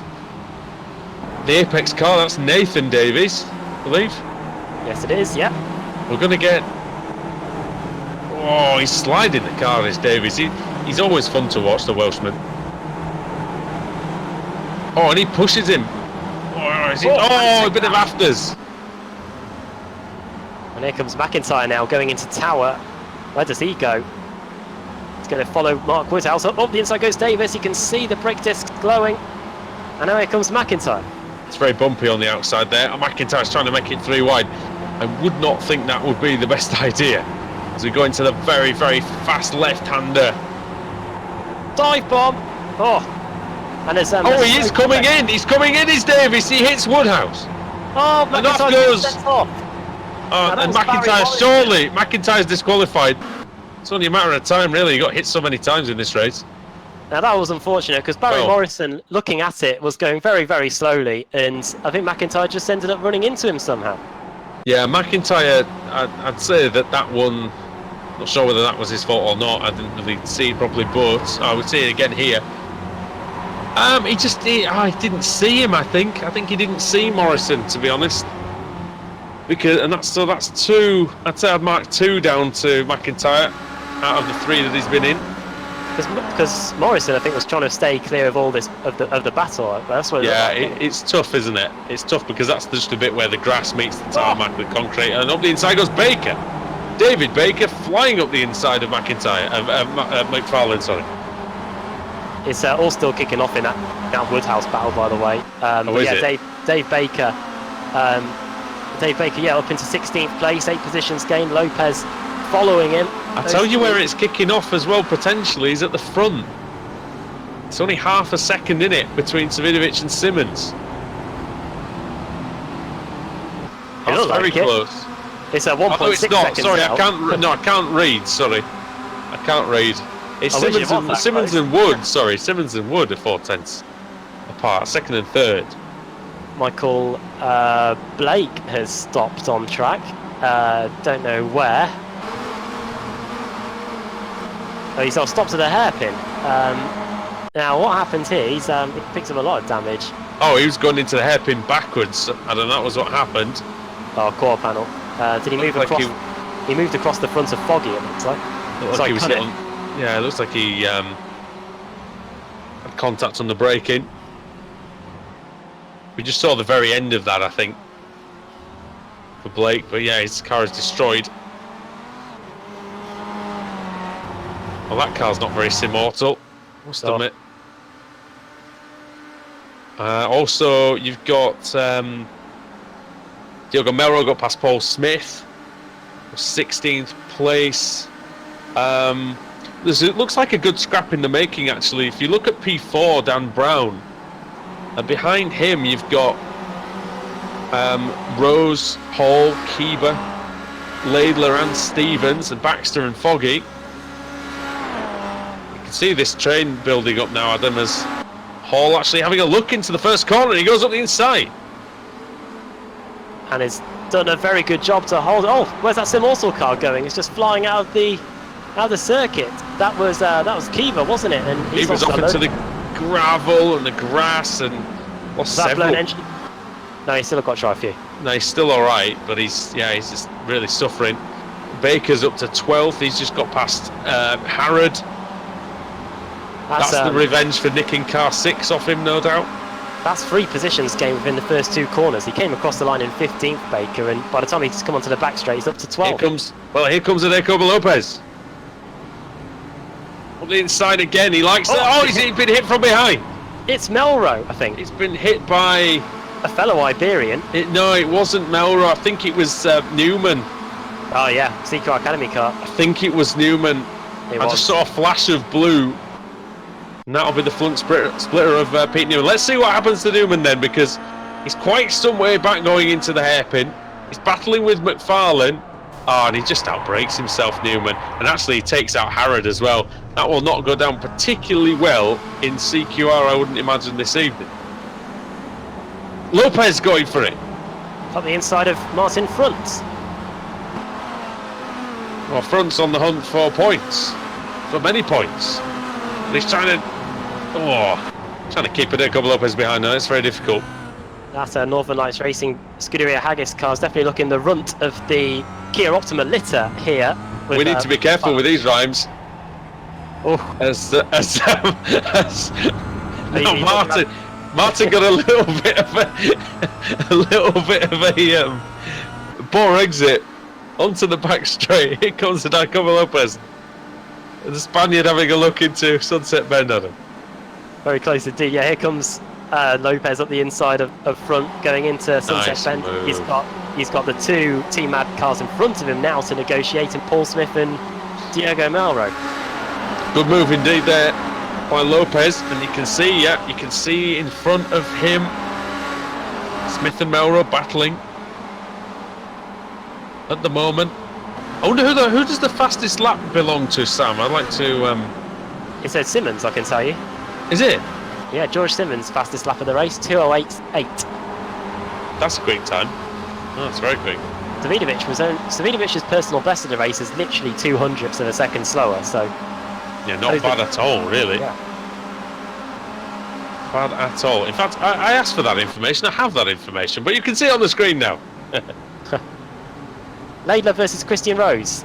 Speaker 2: the Apex car. That's Nathan Davies, I believe.
Speaker 1: Yes, it is, yeah.
Speaker 2: We're going to get... Oh, he's sliding the car, is Davies. He's always fun to watch, the Welshman. Oh, and he pushes him. A bit of afters.
Speaker 1: And here comes McIntyre now, going into Tower. Where does he go? He's going to follow Mark Woodhouse. Up the inside goes Davis. You can see the brake discs glowing. And now here comes McIntyre.
Speaker 2: It's very bumpy on the outside there. McIntyre's trying to make it 3 wide. I would not think that would be the best idea, as we go into the very, very fast left-hander.
Speaker 1: Dive bomb! Oh! And there's,
Speaker 2: he is coming in! He's coming in, is Davis! He hits Woodhouse!
Speaker 1: Oh,
Speaker 2: and off goes! And McIntyre's disqualified. It's only a matter of time, really. He got hit so many times in this race.
Speaker 1: Now that was unfortunate, because Barry Morrison, looking at it, was going very, very slowly, and I think McIntyre just ended up running into him somehow. Yeah,
Speaker 2: McIntyre, I'd say that one, not sure whether that was his fault or not. I didn't really see it properly, but I would see it again here. I didn't see him. I think he didn't see Morrison, to be honest. That's 2. I'd say I'd mark 2 down to McIntyre out of the 3 that he's been in.
Speaker 1: because Morrison, I think, was trying to stay clear of all this of the battle. That's what.
Speaker 2: Yeah, it's tough, isn't it? It's tough because that's just a bit where the grass meets the tarmac, the concrete, and up the inside goes Baker. David Baker flying up the inside of McFarlane. Sorry.
Speaker 1: It's all still kicking off in that Woodhouse battle, by the way. But yeah, Dave Baker. Dave Baker, yeah, up into 16th place, 8 positions gained. Lopez following him.
Speaker 2: I tell you where it's kicking off as well, potentially, is at the front. It's only half a second in it between Savinovic and Simmons. That's very close.
Speaker 1: It's a 1.6
Speaker 2: it's not.
Speaker 1: seconds
Speaker 2: Sorry,
Speaker 1: out.
Speaker 2: I can't read. Sorry, I can't read. It's Simmons and Wood. Sorry, Simmons and Wood are 4/10 apart, second and third.
Speaker 1: Michael Blake has stopped on track. Don't know where. Oh, he's stopped at a hairpin. Now, what happened here? He picked up a lot of damage.
Speaker 2: Oh, he was going into the hairpin backwards, and that was what happened.
Speaker 1: Oh, quarter panel. Did he move across? He moved across the front of Foggy, it looks like.
Speaker 2: He was hit on, yeah, it looks like he had contact on the braking. We just saw the very end of that, I think, for Blake. But yeah, his car is destroyed. Well, that car's not very sim-mortal, must admit. Also, you've got Diogo Melro got past Paul Smith, 16th place. It looks like a good scrap in the making, actually. If you look at P4, Dan Brown, and behind him you've got Rose, Hall, Keeber, Laidler and Stevens, and Baxter and Foggy. You can see this train building up now, Adam, as Hall actually having a look into the first corner. He goes up the inside.
Speaker 1: And has done a very good job to hold. Oh, where's that Sim-Morsel car going? It's just flying out of the circuit. That was Keever, wasn't it? And
Speaker 2: he was off into the gravel and the grass and lost several.
Speaker 1: Engine? No, he's still got to try a few.
Speaker 2: No, he's still all right, but he's just really suffering. Baker's up to 12th. He's just got past Harrod. That's the revenge for nicking car 6 off him, no doubt.
Speaker 1: That's 3 positions gained within the first 2 corners. He came across the line in 15th, Baker, and by the time he's come onto the back straight, he's up to 12th.
Speaker 2: Here comes Adekoba Lopez. Up the inside again. He likes that. Oh, he's been hit from behind.
Speaker 1: It's Melro, I think.
Speaker 2: He's been hit by
Speaker 1: a fellow Iberian.
Speaker 2: No, it wasn't Melro. I think it was Newman.
Speaker 1: Oh yeah, Seco Academy car.
Speaker 2: I think it was Newman. I just saw a flash of blue. And that'll be the front splitter of Pete Newman. Let's see what happens to Newman then, because he's quite some way back going into the hairpin. He's battling with McFarlane. Oh, and he just outbrakes himself, Newman. And actually he takes out Harrod as well. That will not go down particularly well in CQR, I wouldn't imagine, this evening. Lopez going for it.
Speaker 1: Up the inside of Martin Front.
Speaker 2: Well, Front's on the hunt for points. For many points. And he's trying to keep Adekoba Lopez behind now. It's very difficult.
Speaker 1: That Northern Lights Racing Scuderia Haggis car is definitely looking the runt of the Kia Optima litter here.
Speaker 2: We need to be careful with these rhymes.
Speaker 1: Oh.
Speaker 2: Martin got a little bit of a poor exit onto the back straight. Here comes Adekoba Lopez. The Spaniard having a look into Sunset Bend, Adam.
Speaker 1: Very close indeed. Yeah, here comes Lopez up the inside of Front going into Sunset Bend.
Speaker 2: Move.
Speaker 1: He's got the 2 Team Ad cars in front of him now to negotiate, and Paul Smith and Diogo Melro.
Speaker 2: Good move indeed there by Lopez, and you can see in front of him Smith and Melro battling at the moment. I wonder who does the fastest lap belong to, Sam? I'd like to.
Speaker 1: It says Simmons, I can tell you.
Speaker 2: Is it?
Speaker 1: Yeah, George Simmons, fastest lap of the race, 2:08.8.
Speaker 2: That's a quick time. Oh, that's very quick.
Speaker 1: Davidovic's personal best of the race is literally 0.02 of a second slower, so.
Speaker 2: Yeah, not bad at all, really.
Speaker 1: Yeah.
Speaker 2: Bad at all. In fact, I asked for that information. I have that information, but you can see it on the screen now.
Speaker 1: Laidler versus Christian Rose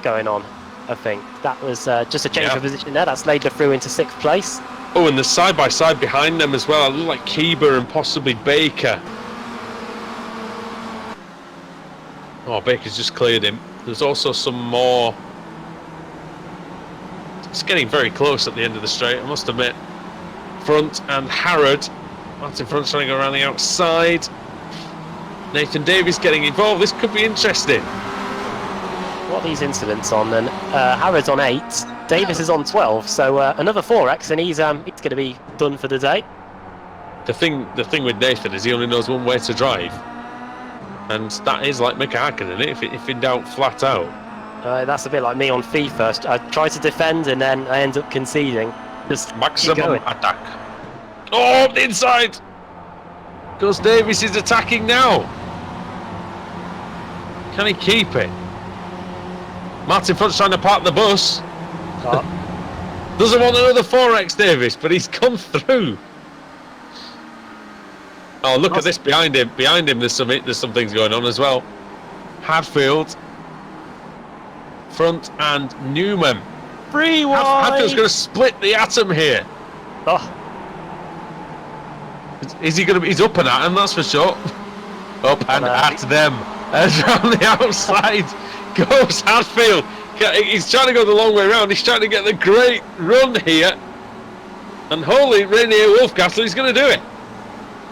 Speaker 1: going on. I think. That was just a change of position there. That's Laidler through into 6th place.
Speaker 2: Oh, and the side-by-side behind them as well. It looked like Keeber and possibly Baker. Oh, Baker's just cleared him. There's also some more. It's getting very close at the end of the straight, I must admit. Front and Harrod. Martin Front trying to go around the outside. Nathan Davies getting involved. This could be interesting.
Speaker 1: What are these incidents on then? Harrod's on 8, Davis is on 12, so another 4X, and he's going to be done for the day.
Speaker 2: The thing with Nathan is he only knows one way to drive, and that is like McHarkin, isn't it? If in doubt, flat out.
Speaker 1: That's a bit like me on FIFA. I try to defend and then I end up conceding. Just
Speaker 2: maximum attack. Oh, up the inside. Goes Davis is attacking now. Can he keep it? Martin Front's trying to park the bus. Doesn't want another 4X Davis, but he's come through. Oh, look at this behind him. Behind him, there's some things going on as well. Hadfield, Front, and Newman.
Speaker 1: 3 wide.
Speaker 2: Hadfield's going to split the atom here.
Speaker 1: Oh.
Speaker 2: Is he going to be? He's up and at them, that's for sure. Up and at them. As around the outside goes Hadfield. He's trying to go the long way around. He's trying to get the great run here. And holy Rainier Wolfcastle, he's going to do it.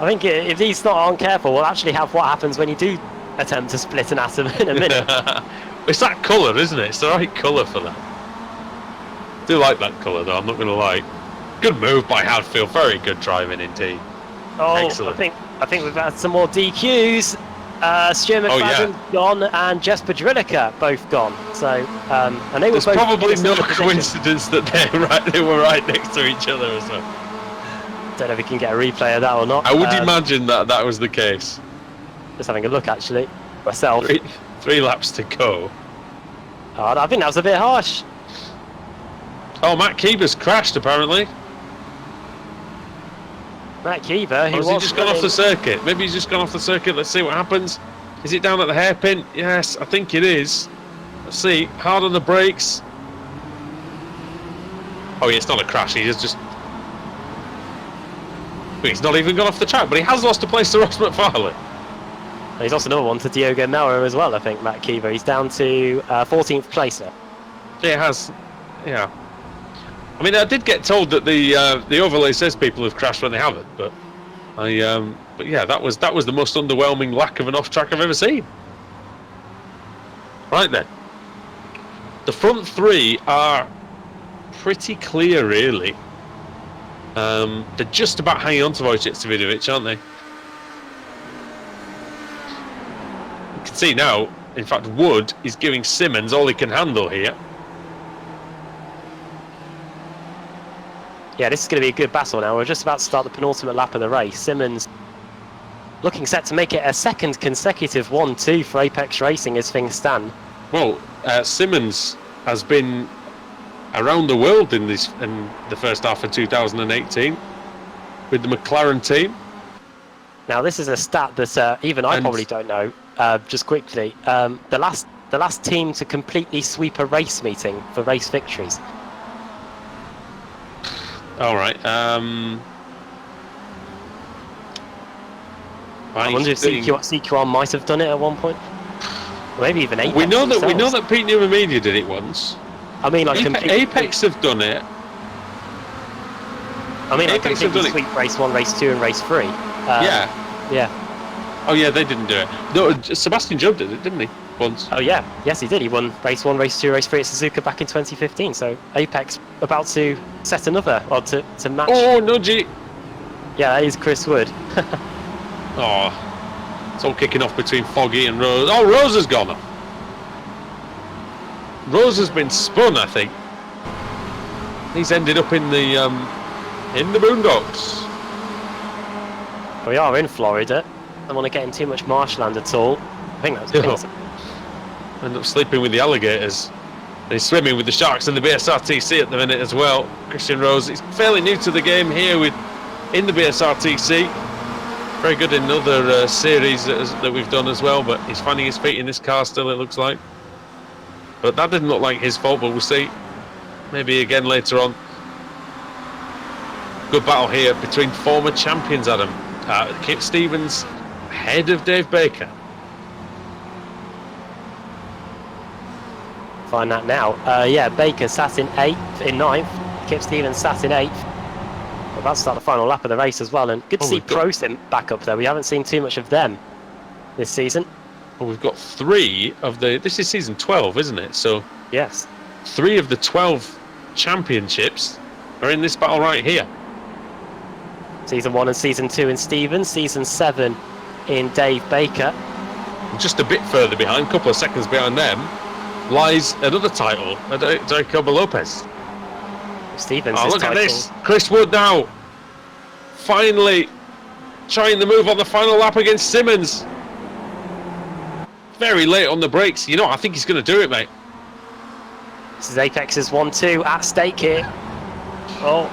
Speaker 1: I think if he's not on careful, we'll actually have what happens when you do attempt to split an atom in a minute.
Speaker 2: It's that colour, isn't it? It's the right colour for that. I do like that colour, though, I'm not going to lie. Good move by Hadfield. Very good driving indeed.
Speaker 1: Oh,
Speaker 2: excellent.
Speaker 1: I think we've had some more DQs. Stuart McFadden gone and Jesper Drilliker both gone. So, and they were both
Speaker 2: probably no coincidence that they were right next to each other as well.
Speaker 1: Don't know if we can get a replay of that or not.
Speaker 2: I would imagine that was the case.
Speaker 1: Just having a look, actually, myself.
Speaker 2: Three laps to go.
Speaker 1: Oh, I think that was a bit harsh.
Speaker 2: Oh, Matt Keeber's crashed, apparently.
Speaker 1: Matt Keeber,
Speaker 2: Or has he just gone off the circuit? Maybe he's just gone off the circuit. Let's see what happens. Is it down at the hairpin? Yes, I think it is. Let's see. Hard on the brakes. Oh, yeah, it's not a crash. He's just... He's not even gone off the track, but he has lost a place to Ross McFarlane.
Speaker 1: He's lost another one to Diogo Melra as well, I think, Matt Keever. He's down to 14th place there.
Speaker 2: Yeah, it has. Yeah. I mean, I did get told that the overlay says people have crashed when they haven't, but but yeah, that was the most underwhelming lack of an off-track I've ever seen. Right then, the front three are pretty clear, really. They're just about hanging on to Wojciech Dawidovic, aren't they? You can see now, in fact, Wood is giving Simmons all he can handle here.
Speaker 1: Yeah, this is going to be a good battle now. We're just about to start the penultimate lap of the race. Simmons looking set to make it a second consecutive 1-2 for Apex Racing as things stand.
Speaker 2: Well, Simmons has been around the world in the first half of 2018 with the McLaren team.
Speaker 1: Now, this is a stat that even I probably don't know. Just quickly, the last team to completely sweep a race meeting for race victories.
Speaker 2: All right.
Speaker 1: I wonder if CQR might have done it at one point. Or maybe even Apex.
Speaker 2: We know that Pete Newman Media did it once.
Speaker 1: I mean, like
Speaker 2: Apex have done it.
Speaker 1: I mean, I completely sweep race 1, race 2, and race 3. Yeah.
Speaker 2: Oh yeah, they didn't do it. No, Sebastian Job did it, didn't he? Once.
Speaker 1: Oh yeah, yes he did. He won race 1, race 2, race 3 at Suzuka back in 2015. So Apex about to set another, or to match.
Speaker 2: Oh, nudgy.
Speaker 1: Yeah, that is Chris Wood.
Speaker 2: Oh, it's all kicking off between Foggy and Rose. Oh, Rose has gone off. Rose has been spun, I think. He's ended up in the boondocks.
Speaker 1: We are in Florida. I don't want to get in too much marshland at all. I think that's
Speaker 2: End up sleeping with the alligators. And he's swimming with the sharks in the BSRTC at the minute as well. Christian Rose, he's fairly new to the game here in the BSRTC. Very good in other series that we've done as well, but he's finding his feet in this car still, it looks like. But that didn't look like his fault, but we'll see. Maybe again later on. Good battle here between former champions, Adam. Kip Stevens ahead of Dave Baker.
Speaker 1: Find that now. Yeah, Baker sat in 9th. Kip Stevens sat in 8th. We're about to start the final lap of the race as well. And good to see ProSim back up there. We haven't seen too much of them this season.
Speaker 2: Well, we've got 3 of the... This is season 12, isn't it? So
Speaker 1: yes,
Speaker 2: 3 of the 12 championships are in this battle right here.
Speaker 1: Season 1 and Season 2 in Stevens. Season 7 in Dave Baker.
Speaker 2: And just a bit further behind, a couple of seconds behind them, lies another title, Jacobo Lopez.
Speaker 1: Stevens.
Speaker 2: Oh, look at this. Chris Wood now. Finally trying the move on the final lap against Simmons. Very late on the brakes. You know, I think he's going to do it, mate.
Speaker 1: This is Apex's 1-2 at stake here. Oh,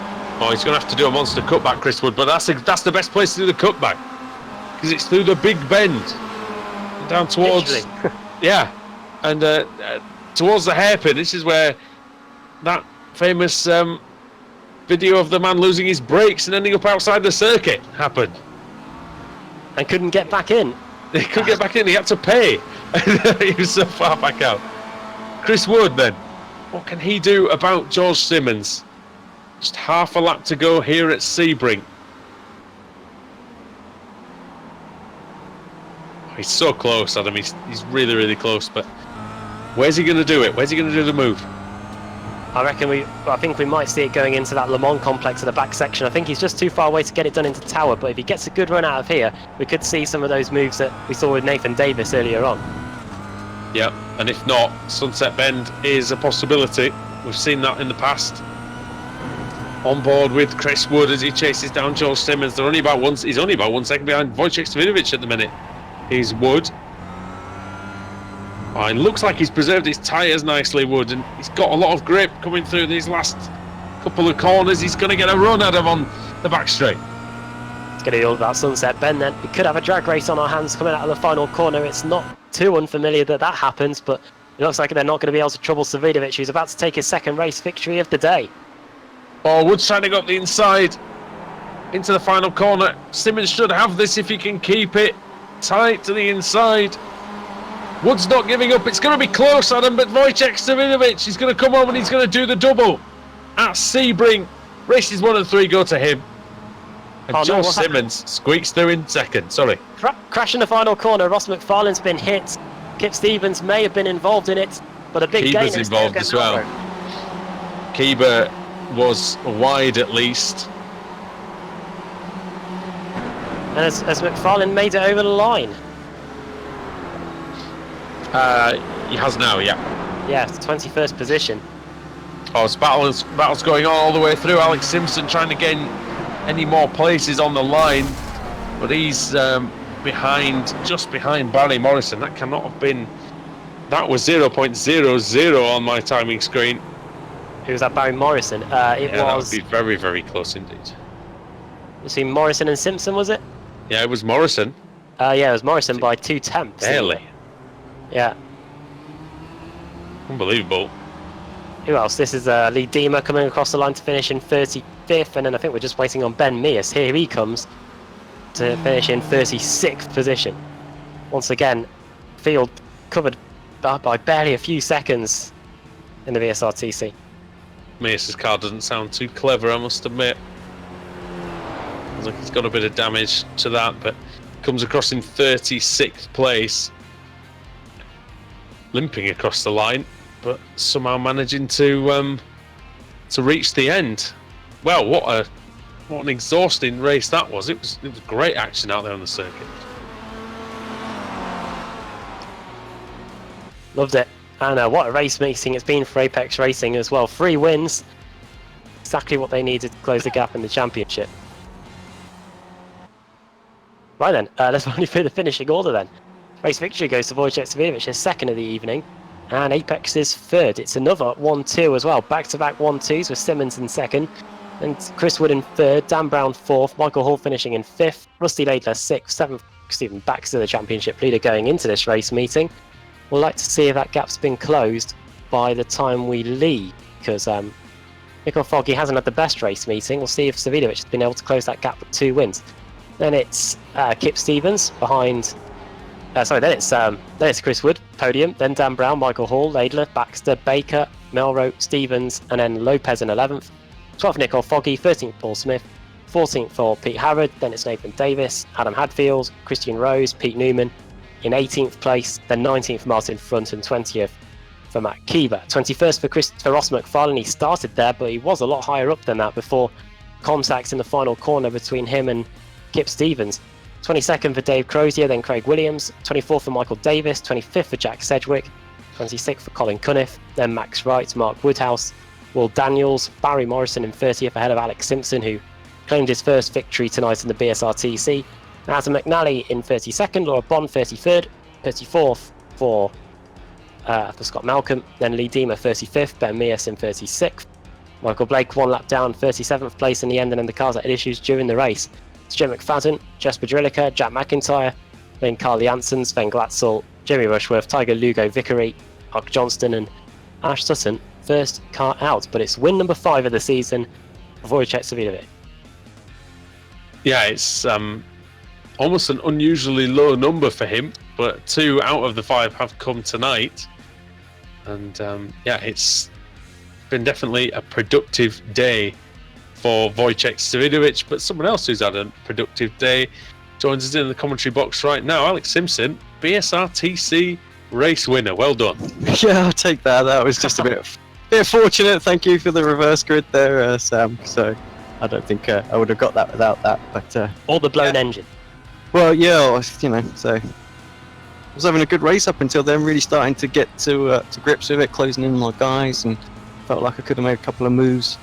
Speaker 2: he's going to have to do a monster cutback, Chris Wood, but that's the best place to do the cutback. Because it's through the big bend. Down towards... yeah. And towards the hairpin. This is where that famous video of the man losing his brakes and ending up outside the circuit happened.
Speaker 1: And couldn't get back in.
Speaker 2: He couldn't get back in, he had to pay. He was so far back out. Chris Wood then, what can he do about George Simmons? Just half a lap to go here at Sebring. He's so close, Adam, he's really, really close, but where's he going to do it? Where's he going to do the move?
Speaker 1: I think we might see it going into that Le Mans complex at the back section. I think he's just too far away to get it done into Tower, but if he gets a good run out of here, we could see some of those moves that we saw with Nathan Davis earlier on.
Speaker 2: Yeah, and if not, Sunset Bend is a possibility. We've seen that in the past. On board with Chris Wood as he chases down George Simmons. He's only about 1 second behind Wojciech Stevinovic at the minute. He's Wood. Oh, it looks like he's preserved his tyres nicely, Wood, and he's got a lot of grip coming through these last couple of corners. He's going to get a run at him on the back straight.
Speaker 1: It's going to be all about Sunset Bend then. We could have a drag race on our hands coming out of the final corner. It's not too unfamiliar that happens, but it looks like they're not going to be able to trouble Savinovic, who's about to take his second race victory of the day.
Speaker 2: Oh, Wood's trying to go up the inside into the final corner. Simmons should have this if he can keep it tight to the inside. Wood's not giving up. It's going to be close, Adam, but Wojciech Stevinovic is going to come home and he's going to do the double at Sebring. Races 1 and 3 go to him. And George Simmons squeaks through in second. Sorry.
Speaker 1: Crash in the final corner. Ross McFarlane's been hit. Kip Stevens may have been involved in it, but a big gain.
Speaker 2: Keeber's involved as well. Keeber was wide at least.
Speaker 1: And as McFarlane made it over the line.
Speaker 2: He has now, yeah.
Speaker 1: Yeah, 21st position.
Speaker 2: Oh, it's battles going on all the way through. Alex Simpson trying to gain any more places on the line, but he's just behind Barry Morrison. That cannot have been. That was 0.00 on my timing screen.
Speaker 1: Who was that? Barry Morrison. That
Speaker 2: would be very, very close indeed.
Speaker 1: Between Morrison and Simpson, was it?
Speaker 2: Yeah, it was Morrison.
Speaker 1: Yeah, it was Morrison by 2 tenths.
Speaker 2: Barely.
Speaker 1: Yeah.
Speaker 2: Unbelievable.
Speaker 1: Who else? This is Lee Deemer coming across the line to finish in 35th, and then I think we're just waiting on Ben Mears. Here he comes to finish in 36th position. Once again, field covered by barely a few seconds in the BSRTC.
Speaker 2: Mears' car doesn't sound too clever, I must admit. Looks like he's got a bit of damage to that, but comes across in 36th place. Limping across the line, but somehow managing to reach the end. Well, what an exhausting race that was. It was great action out there on the circuit.
Speaker 1: Loved it. And what a race meeting it's been for Apex Racing as well. 3 wins. Exactly what they needed to close the gap in the championship. Right then, let's run through the finishing order then. Race victory goes to Wojciech Stevinovic, his second of the evening, and Apex is third. It's another 1-2 as well, back-to-back 1-2s with Simmons in second, and Chris Wood in third, Dan Brown fourth, Michael Hall finishing in fifth, Rusty Laidler sixth, seventh, Stephen Baxter, the championship leader going into this race meeting. We'll like to see if that gap's been closed by the time we leave, because Nicole Foggy hasn't had the best race meeting. We'll see if Savidovic has been able to close that gap with 2 wins. Then it's Kip Stevens behind. Then it's Chris Wood, podium. Then Dan Brown, Michael Hall, Laidler, Baxter, Baker, Melro, Stevens, and then Lopez in 11th. 12th, Nicole Foggy. 13th, Paul Smith. 14th for Pete Harrod. Then it's Nathan Davis, Adam Hadfield, Christian Rose, Pete Newman in 18th place. Then 19th, Martin Front, and 20th for Matt Keever. 21st for Ross McFarlane. He started there, but he was a lot higher up than that before contacts in the final corner between him and Kip Stevens. 22nd for Dave Crozier, then Craig Williams. 24th for Michael Davis. 25th for Jack Sedgwick. 26th for Colin Cunniff. Then Max Wright, Mark Woodhouse, Will Daniels, Barry Morrison in 30th ahead of Alex Simpson, who claimed his first victory tonight in the BSRTC. Adam McNally in 32nd, Laura Bond 33rd, 34th for Scott Malcolm, then Lee Deemer 35th, Ben Mears in 36th. Michael Blake 1 lap down, 37th place in the end, and then the cars that had issues during the race. It's Jim McFadden, Jasper Drilliker, Jack McIntyre, then Carl Janssen, Sven Glatzel, Jeremy Rushworth, Tiger Lugo Vickery, Mark Johnston, and Ash Sutton, first car out. But it's win number 5 of the season for Wojciech Savidovic.
Speaker 2: Yeah, it's almost an unusually low number for him, but 2 out of the 5 have come tonight. And it's been definitely a productive day for Wojciech Savidovic, but someone else who's had a productive day joins us in the commentary box right now. Alex Simpson, BSRTC race winner. Well done.
Speaker 7: Yeah, I'll take that. That was just a bit fortunate. Thank you for the reverse grid there, Sam. So I don't think I would have got that without that. But
Speaker 1: Or the blown engine.
Speaker 7: Well, yeah, so I was having a good race up until then, really starting to get to grips with it, closing in my guys, and felt like I could have made a couple of moves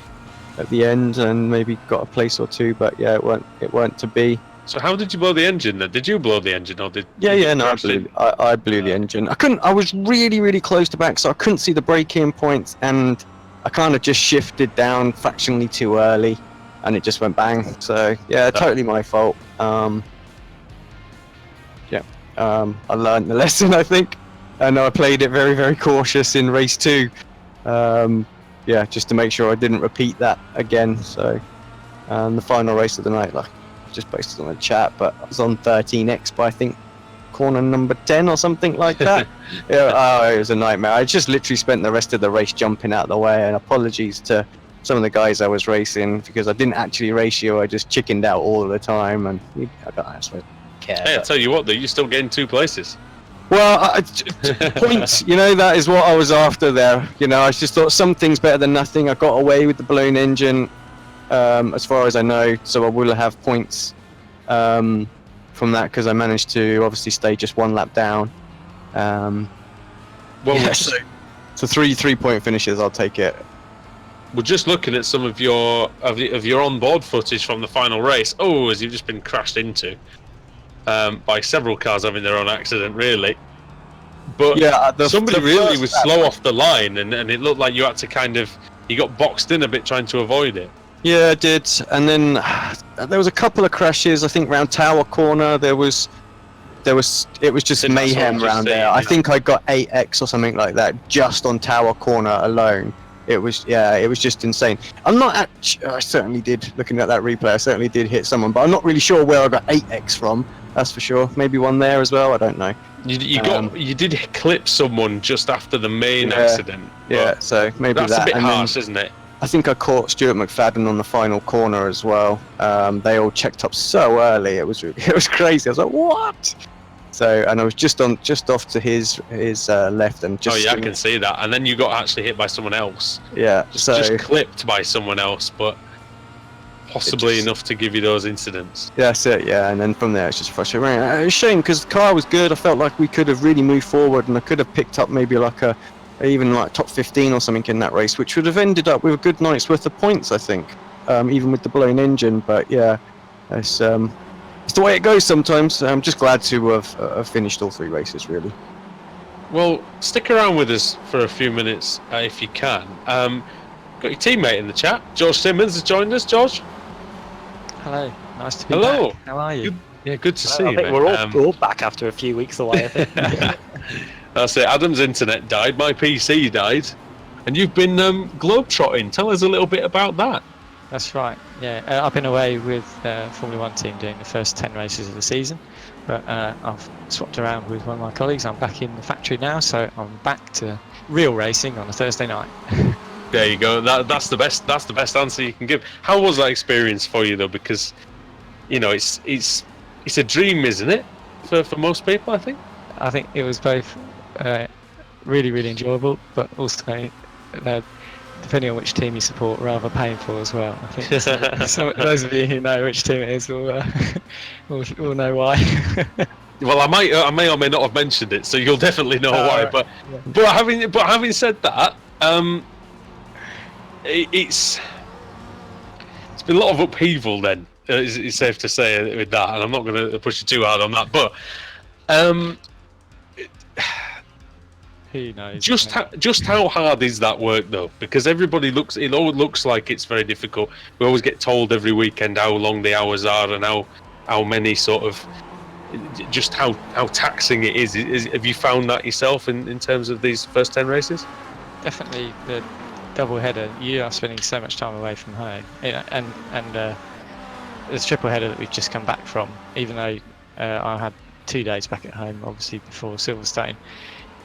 Speaker 7: at the end and maybe got a place or 2, but yeah, it weren't to be.
Speaker 2: So how did you blow the engine then? Did you blow the engine or did?
Speaker 7: I blew the engine. I was really, really close to back, so I couldn't see the braking points, and I kind of just shifted down fractionally too early, and it just went bang. So yeah, totally my fault. I learned the lesson, I think, and I played it very, very cautious in race 2. Just to make sure I didn't repeat that again. So the final race of the night, like just posted on the chat, but I was on 13x by I think corner number 10 or something like that. It was a nightmare. I just literally spent the rest of the race jumping out of the way, and apologies to some of the guys I was racing because I didn't actually race you. I just chickened out all the time, and I don't actually care.
Speaker 2: Hey, I'll tell you what though, you're still getting 2 places.
Speaker 7: Well, points, that is what I was after there. I just thought something's better than nothing. I got away with the balloon engine, as far as I know, so I will have points from that because I managed to obviously stay just 1 lap down. So 3 3-point finishes, I'll take it.
Speaker 2: We're just looking at some of your onboard footage from the final race. Oh, as you've just been crashed into. By several cars having their own accident, really. But
Speaker 7: yeah,
Speaker 2: somebody really was slow off the line, and it looked like you had to you got boxed in a bit trying to avoid it.
Speaker 7: Yeah, I did. And then there was a couple of crashes, I think, around Tower Corner. It was just mayhem around there. I think I got 8x or something like that just on Tower Corner alone. It was just insane. I certainly did, looking at that replay, I certainly did hit someone, but I'm not really sure where I got 8x from. That's for sure. Maybe one there as well. I don't know.
Speaker 2: You did clip someone just after the main accident.
Speaker 7: Yeah, so maybe
Speaker 2: that's
Speaker 7: that.
Speaker 2: a bit harsh, isn't it?
Speaker 7: I think I caught Stuart McFadden on the final corner as well. They all checked up so early. It was crazy. I was like, what? So, and I was just off to his left and just.
Speaker 2: Oh yeah, I can see that. And then you got actually hit by someone else.
Speaker 7: Yeah.
Speaker 2: Just clipped by someone else, but possibly enough to give you those incidents.
Speaker 7: That's it. Yeah, and then from there it's just frustrating. It was a shame because the car was good. I felt like we could have really moved forward, and I could have picked up maybe even top 15 or something in that race, which would have ended up with a good night's worth of points, I think, even with the blown engine. But yeah, it's the way it goes sometimes. I'm just glad to have finished all 3 races, really.
Speaker 2: Well, stick around with us for a few minutes if you can. Got your teammate in the chat. George Simmons has joined us. George?
Speaker 8: Hello, nice to be
Speaker 2: Hello.
Speaker 8: back. How are you?
Speaker 2: Good to see you,
Speaker 1: I think
Speaker 2: mate.
Speaker 1: we're all back after a few weeks away, I think.
Speaker 2: That's it. Adam's internet died. My PC died, and you've been globetrotting. Tell us a little bit about that.
Speaker 8: That's right. Yeah, I've been away with Formula One team doing the first 10 races of the season, but I've swapped around with one of my colleagues. I'm back in the factory now, so I'm back to real racing on a Thursday night.
Speaker 2: There you go. That's the best. That's the best answer you can give. How was that experience for you though? Because it's a dream, isn't it? For most people, I think.
Speaker 8: I think it was both really, really enjoyable, but also depending on which team you support, rather painful as well. I think so those of you who know which team it is will know why.
Speaker 2: Well, I may or may not have mentioned it, so you'll definitely know why.
Speaker 8: Right.
Speaker 2: But having said that, it's been a lot of upheaval. Then it's safe to say with that, and I'm not going to push you too hard on that. But
Speaker 8: who knows?
Speaker 2: Just how hard is that work though? Because it always looks like it's very difficult. We always get told every weekend how long the hours are and how many sort of just how taxing it is. Have you found that yourself in terms of these first 10 races?
Speaker 8: Definitely the double header. You are spending so much time away from home, and this triple header that we've just come back from. Even though I had 2 days back at home, obviously before Silverstone.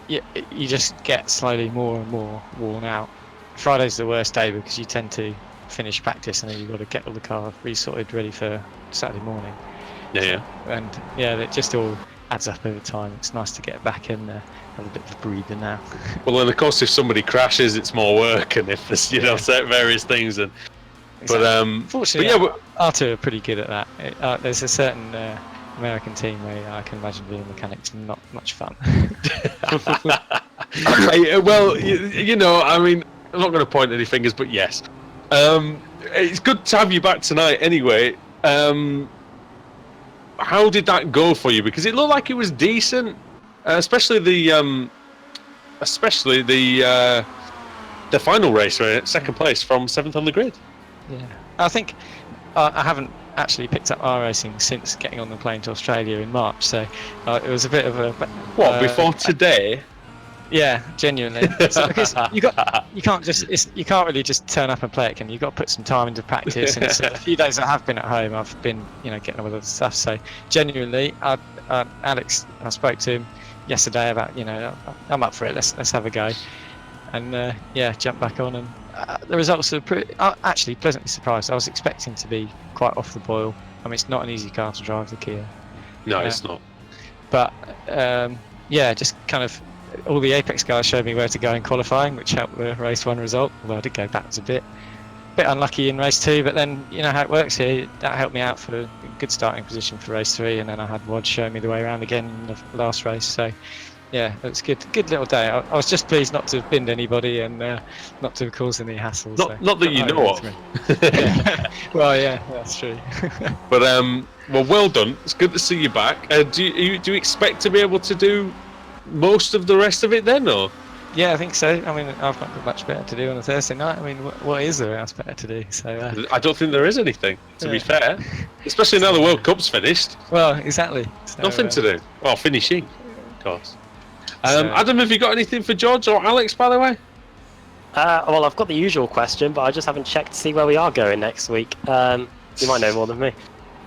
Speaker 8: You just get slowly more and more worn out. Friday's the worst day because you tend to finish practice and then you've got to get all the car resorted ready for Saturday morning.
Speaker 2: Yeah.
Speaker 8: And it just all adds up over time. It's nice to get back and have a bit of a breather now.
Speaker 2: Well, and of course, if somebody crashes, it's more work, and if there's various things. And
Speaker 8: exactly. Fortunately,
Speaker 2: but
Speaker 8: R2 are pretty good at that. There's a certain American team where I can imagine being mechanics not much fun.
Speaker 2: Well, I mean, I'm not going to point any fingers, but yes, it's good to have you back tonight. Anyway, how did that go for you? Because it looked like it was decent, especially the final race, right? Second place from 7th on the grid.
Speaker 8: Yeah, I think I haven't actually picked up iRacing since getting on the plane to Australia in March, so it was a bit of a
Speaker 2: before today.
Speaker 8: Yeah, genuinely. So, because you can't really just turn up and play it, can you? You've got to put some time into practice. And a few days I have been at home, I've been getting on with other stuff. So genuinely, Alex, I spoke to him yesterday about I'm up for it. Let's have a go. And jump back on, and the results are actually pleasantly surprised. I was expecting to be quite off the boil. I mean, it's not an easy car to drive, the Kia.
Speaker 2: No, it's not.
Speaker 8: But just kind of all the Apex guys showed me where to go in qualifying, which helped the race 1 result. Although I did go backwards a bit unlucky in race 2, but then you know how it works here. That helped me out for a good starting position for race 3, and then I had Wad show me the way around again in the last race. So. Yeah, it was good little day. I was just pleased not to have binned anybody and not to have caused any hassle.
Speaker 2: Not that you know of.
Speaker 8: Yeah. Well, yeah, that's true.
Speaker 2: But well done. It's good to see you back. Do you expect to be able to do most of the rest of it then, or?
Speaker 8: Yeah, I think so. I mean, I've got much better to do on a Thursday night. I mean, what is there else better to do? So
Speaker 2: I don't think there is anything, to be fair. Especially now the World Cup's finished.
Speaker 8: Well, exactly. So,
Speaker 2: nothing to do. Well, finishing, of course. Adam, have you got anything for George or Alex, by the way?
Speaker 1: Well, I've got the usual question, but I just haven't checked to see where we are going next week. You might know more than me.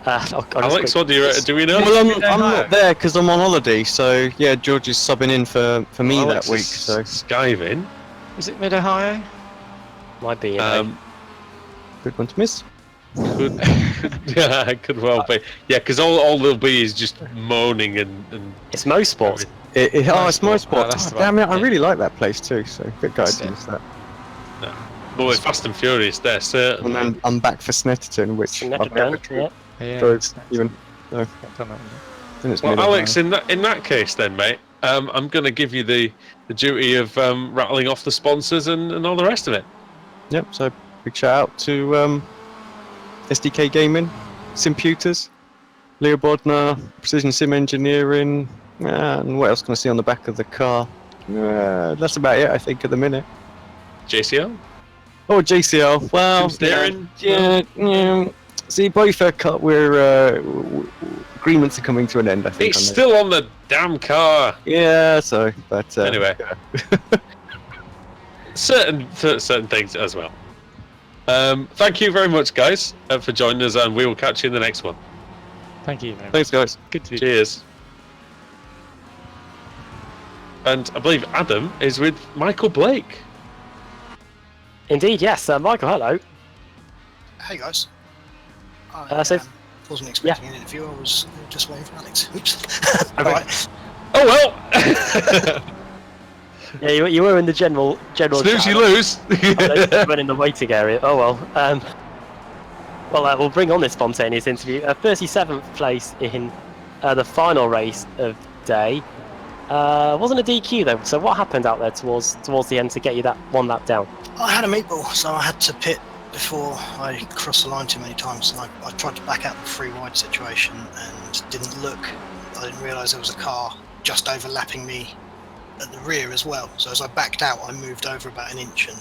Speaker 2: Alex, what do we know?
Speaker 7: Well, I'm not there because I'm on holiday, so yeah, George is subbing in for me
Speaker 2: Alex
Speaker 7: that week. So
Speaker 2: skiving.
Speaker 8: Is it Mid-Ohio?
Speaker 1: Might be.
Speaker 7: Good one to miss.
Speaker 2: Yeah, it could well be. Yeah, because all there'll be is just moaning and
Speaker 1: it's Mosport.
Speaker 7: It's Mosport.
Speaker 8: Oh,
Speaker 7: Damn it, I really like that place too. So good guy to miss that.
Speaker 2: Well, it's Fast and Furious there, certainly.
Speaker 7: And then I'm back for Snetterton, which I've never
Speaker 1: Yeah.
Speaker 7: drove even. No.
Speaker 2: Well, Alex, in that case, then, mate, I'm going to give you the duty of rattling off the sponsors and all the rest of it.
Speaker 7: Yep. So big shout out to SDK Gaming, Simputers, Leo Bodner, Precision Sim Engineering, and what else can I see on the back of the car? That's about it, I think, at the minute.
Speaker 2: JCL?
Speaker 7: Oh, JCL. Well,
Speaker 2: Steering?
Speaker 7: yeah. See, both agreements are coming to an end. I think.
Speaker 2: It's still on the damn car.
Speaker 7: Yeah. So, but
Speaker 2: Anyway.
Speaker 7: yeah.
Speaker 2: certain things as well. Thank you very much, guys, for joining us, and we will catch you in the next one.
Speaker 8: Thank you. Very much.
Speaker 7: Thanks, guys.
Speaker 8: Good to be.
Speaker 2: Cheers. And I believe Adam is with Michael Blake.
Speaker 1: Indeed, yes. Michael, hello.
Speaker 9: Hey guys. I
Speaker 1: so-
Speaker 9: wasn't expecting an interview, I was just waiting for Alex. Oops.
Speaker 1: Okay.
Speaker 9: Right.
Speaker 2: Oh well.
Speaker 1: Yeah, you were in the general
Speaker 2: Snooze,
Speaker 1: chat.
Speaker 2: you lose.
Speaker 1: You went in the waiting area. Oh well. We'll bring on this spontaneous interview. 37th place in the final race of the day. Wasn't a DQ though. So what happened out there towards the end to get you that one lap down?
Speaker 9: I had a meatball, so I had to pit before I crossed the line too many times, and I tried to back out the free wide situation and didn't look. I didn't realise there was a car just overlapping me at the rear as well. So as I backed out, I moved over about an inch and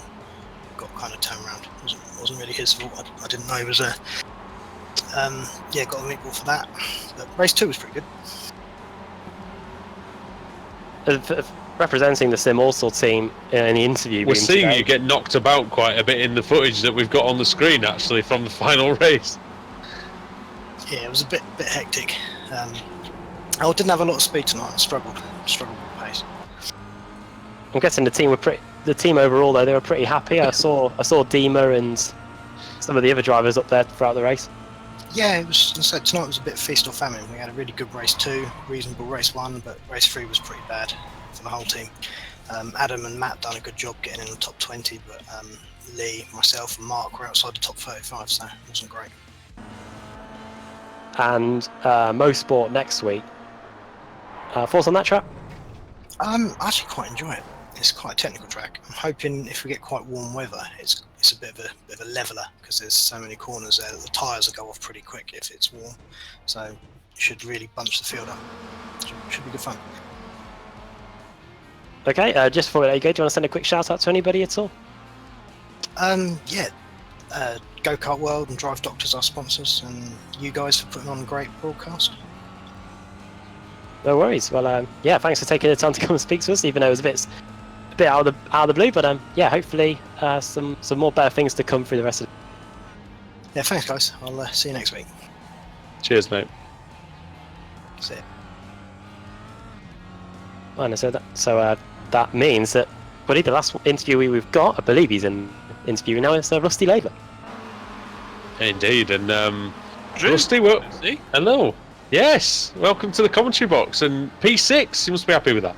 Speaker 9: got kind of turned around. It wasn't really his fault. I didn't know he was a. Got a meatball for that. But race 2 was pretty good.
Speaker 1: Representing the Sim All-Star team in the interview
Speaker 2: We're
Speaker 1: room
Speaker 2: seeing
Speaker 1: today.
Speaker 2: you get knocked about quite a bit in the footage that we've got on the screen, actually, from the final race.
Speaker 9: Yeah, it was a bit hectic. I didn't have a lot of speed tonight. I struggled with pace.
Speaker 1: I'm guessing the team overall though, they were pretty happy. I saw Dima and some of the other drivers up there throughout the race.
Speaker 9: Yeah, it was. As I said, tonight was a bit feast or famine. We had a really good race 2, reasonable race 1, but race 3 was pretty bad for the whole team. Adam and Matt done a good job getting in the top 20, but Lee, myself, and Mark were outside the top 35, so it wasn't great.
Speaker 1: And Mosport next week. Thoughts on that track?
Speaker 9: I actually quite enjoy it. It's quite a technical track. I'm hoping if we get quite warm weather, it's a bit of a leveler because there's so many corners there that the tyres will go off pretty quick if it's warm. So it should really bunch the field up. Should be good fun.
Speaker 1: Okay, just before we let you go, do you want to send a quick shout out to anybody at all?
Speaker 9: Go Kart World and Drive Doctors are sponsors, and you guys for putting on a great broadcast.
Speaker 1: No worries. Well, thanks for taking the time to come and speak to us, even though it was a bit out of the blue. But hopefully some more better things to come through the rest of.
Speaker 9: Yeah, thanks guys. I'll see you next week.
Speaker 2: Cheers, mate.
Speaker 9: See ya.
Speaker 1: And so that means that the last interviewee we've got, I believe he's in interviewing now, is Rusty Labour.
Speaker 2: Indeed, and Rusty, hello. Yes, welcome to the commentary box, and P6, you must be happy with that.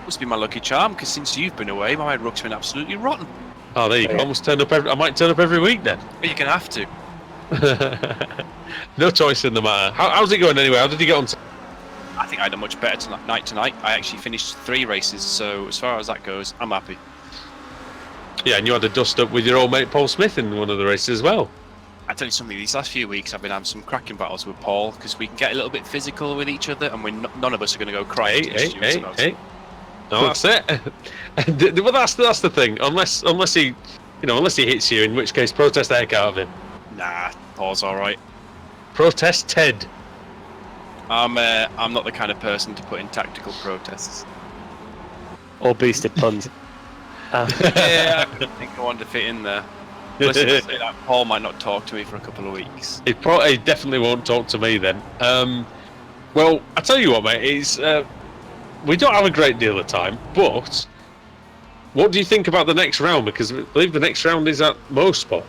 Speaker 10: Must be my lucky charm, because since you've been away, my ruck's been absolutely rotten.
Speaker 2: Oh, there you go. I might turn up every week then.
Speaker 10: But you're going to have to.
Speaker 2: No choice in the matter. How's it going anyway? How did you get on?
Speaker 10: I think I had a much better tonight. I actually finished 3 races, so as far as that goes, I'm happy.
Speaker 2: Yeah, and you had a dust up with your old mate Paul Smith in one of the races as well.
Speaker 10: I tell you something, these last few weeks I've been having some cracking battles with Paul, because we can get a little bit physical with each other, and none of us are going to go crying.
Speaker 2: Hey. No, that's it. Well, that's the thing. Unless he hits you, in which case protest the heck out of him.
Speaker 10: Nah, Paul's all right.
Speaker 2: Protest Ted.
Speaker 10: I'm not the kind of person to put in tactical protests.
Speaker 1: Or boosted puns.
Speaker 10: Yeah, I think I wanted to fit in there. Plus, if I say that, Paul might not talk to me for a couple of weeks.
Speaker 2: He definitely won't talk to me then. Well, I tell you what, mate. We don't have a great deal of time, but what do you think about the next round? Because I believe the next round is at Mosport.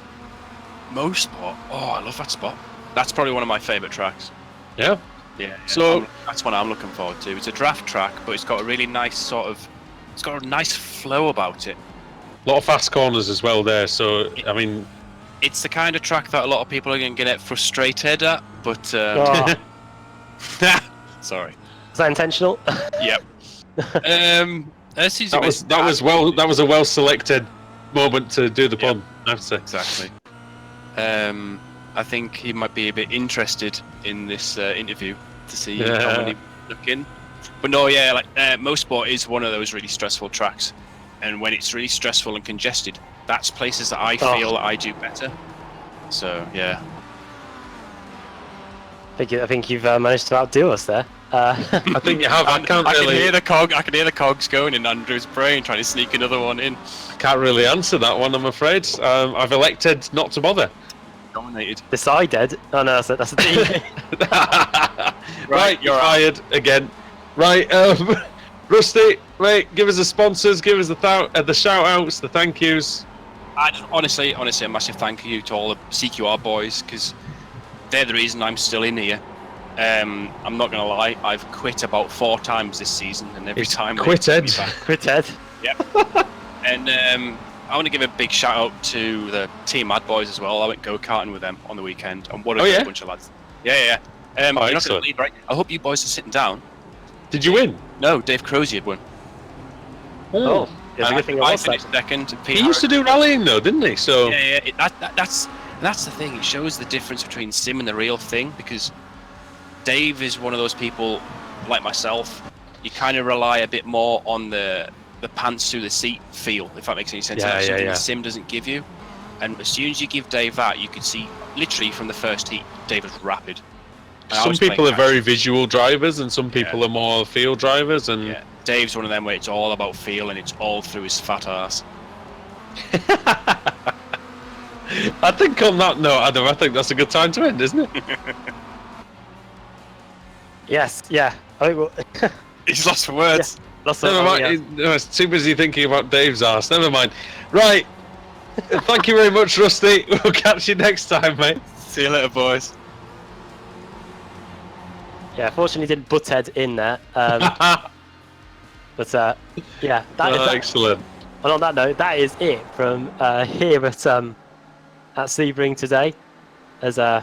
Speaker 10: Mosport? Oh, I love that spot. That's probably one of my favourite tracks.
Speaker 2: Yeah?
Speaker 10: Yeah.
Speaker 2: So
Speaker 10: that's what I'm looking forward to. It's a draft track, but it's got a really nice it's got a nice flow about it.
Speaker 2: A lot of fast corners as well there, so
Speaker 10: it's the kind of track that a lot of people are going to get frustrated at, but sorry.
Speaker 1: Is that intentional?
Speaker 10: Yep.
Speaker 2: That was a well selected moment to do the pun. I have to say.
Speaker 10: Exactly. I think he might be a bit interested in this interview to see how many look in. But no, Mosport is one of those really stressful tracks, and when it's really stressful and congested, that's places that I feel that I do better. So yeah.
Speaker 1: I think you've managed to outdo us there.
Speaker 2: I think you have. I
Speaker 10: can
Speaker 2: really.
Speaker 10: hear the cogs going in Andrew's brain, trying to sneak another one in.
Speaker 2: I can't really answer that one, I'm afraid. I've elected not to bother.
Speaker 10: Dominated.
Speaker 1: Decided. Oh no, that's a team.
Speaker 2: Right, you're fired again. Right, Rusty, mate, give us the sponsors, give us the shout outs, the thank yous.
Speaker 10: Honestly, a massive thank you to all the CQR boys, because they're the reason I'm still in here. I'm not going to lie, I've quit about 4 times this season, and every time
Speaker 2: quitted.
Speaker 1: Quitted.
Speaker 10: Yep. And I want to give a big shout out to the Team Mad Boys as well. I went go-karting with them on the weekend, and what a great bunch of lads. Yeah. You're not going to lead, right? I hope you boys are sitting down.
Speaker 2: Did you win?
Speaker 10: No, Dave Crozier had won.
Speaker 1: Oh.
Speaker 10: I finished second.
Speaker 2: He used to do rallying though, didn't he? So
Speaker 10: that's the thing. It shows the difference between sim and the real thing, because Dave is one of those people like myself. You kind of rely a bit more on the pants through the seat feel, if that makes any sense. The sim doesn't give you. And as soon as you give Dave that, you could see literally from the first heat, Dave was rapid.
Speaker 2: Some people are very visual drivers, and some people are more field drivers. And
Speaker 10: Dave's one of them where it's all about feel, and it's all through his fat ass.
Speaker 2: I think on that note, Adam, I think that's a good time to end, isn't it?
Speaker 1: Yes, yeah. I think
Speaker 10: he's lost for words.
Speaker 1: Yeah,
Speaker 2: never mind. He's too busy thinking about Dave's ass. Never mind. Right. Thank you very much, Rusty. We'll catch you next time, mate.
Speaker 10: See you later, boys.
Speaker 1: Yeah, fortunately didn't butt head in there. But yeah, that
Speaker 2: excellent.
Speaker 1: And on that note, that is it from here at Sebring today. As I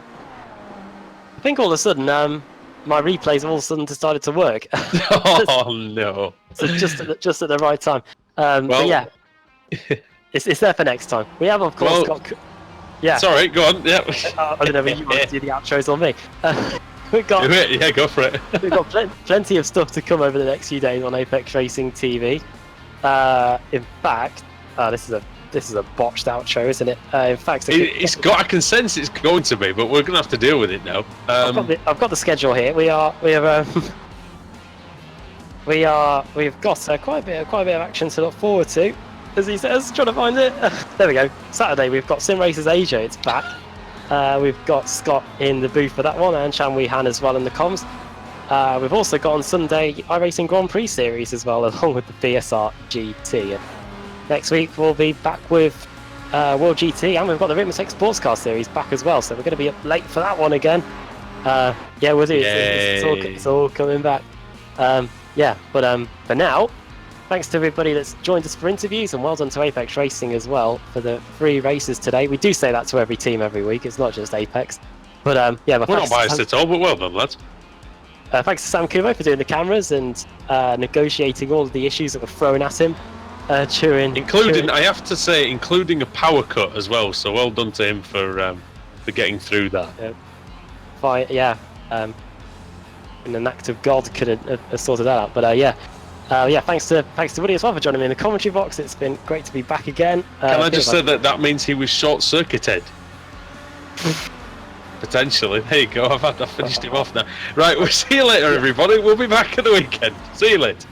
Speaker 1: think all of a sudden my replays all of a sudden decided to work.
Speaker 2: Oh no!
Speaker 1: So just at the right time. But yeah, it's there for next time. We have of course got. Yeah.
Speaker 2: Sorry, go on. Yeah.
Speaker 1: I don't know if you want to do the outros on me. We've got.
Speaker 2: Do it. Yeah, go for it.
Speaker 1: We've got plenty of stuff to come over the next few days on Apex Racing TV. In fact, this is a botched outro, isn't it? In fact,
Speaker 10: I can sense it's going to be, but we're going to have to deal with it now.
Speaker 1: I've got the schedule here. We've got quite a bit of action to look forward to, as he says, trying to find it. There we go. Saturday we've got Sim Racers Asia. It's back. We've got Scott in the booth for that one, and Chan Wee Han as well in the comms. We've also got on Sunday iRacing Grand Prix Series as well, along with the BSRTC. Next week we'll be back with World GT, and we've got the Ritmatech Sports Car Series back as well, so we're going to be up late for that one again. Yeah, we'll do. It's all coming back. But for now, thanks to everybody that's joined us for interviews, and well done to Apex Racing as well for the 3 races today. We do say that to every team every week, it's not just Apex. But we're
Speaker 2: not biased at all, but well done, lads.
Speaker 1: Thanks to Sam Kumo for doing the cameras and negotiating all of the issues that were thrown at him
Speaker 2: including I have to say, including a power cut as well. So well done to him for getting through that.
Speaker 1: In an act of God, could have sorted that out. But thanks to Woody as well for joining me in the commentary box. It's been great to be back again.
Speaker 2: Can I just say that means he was short-circuited? Potentially. There you go. I've finished him off now. Right, we'll see you later, everybody. We'll be back at the weekend. See you later.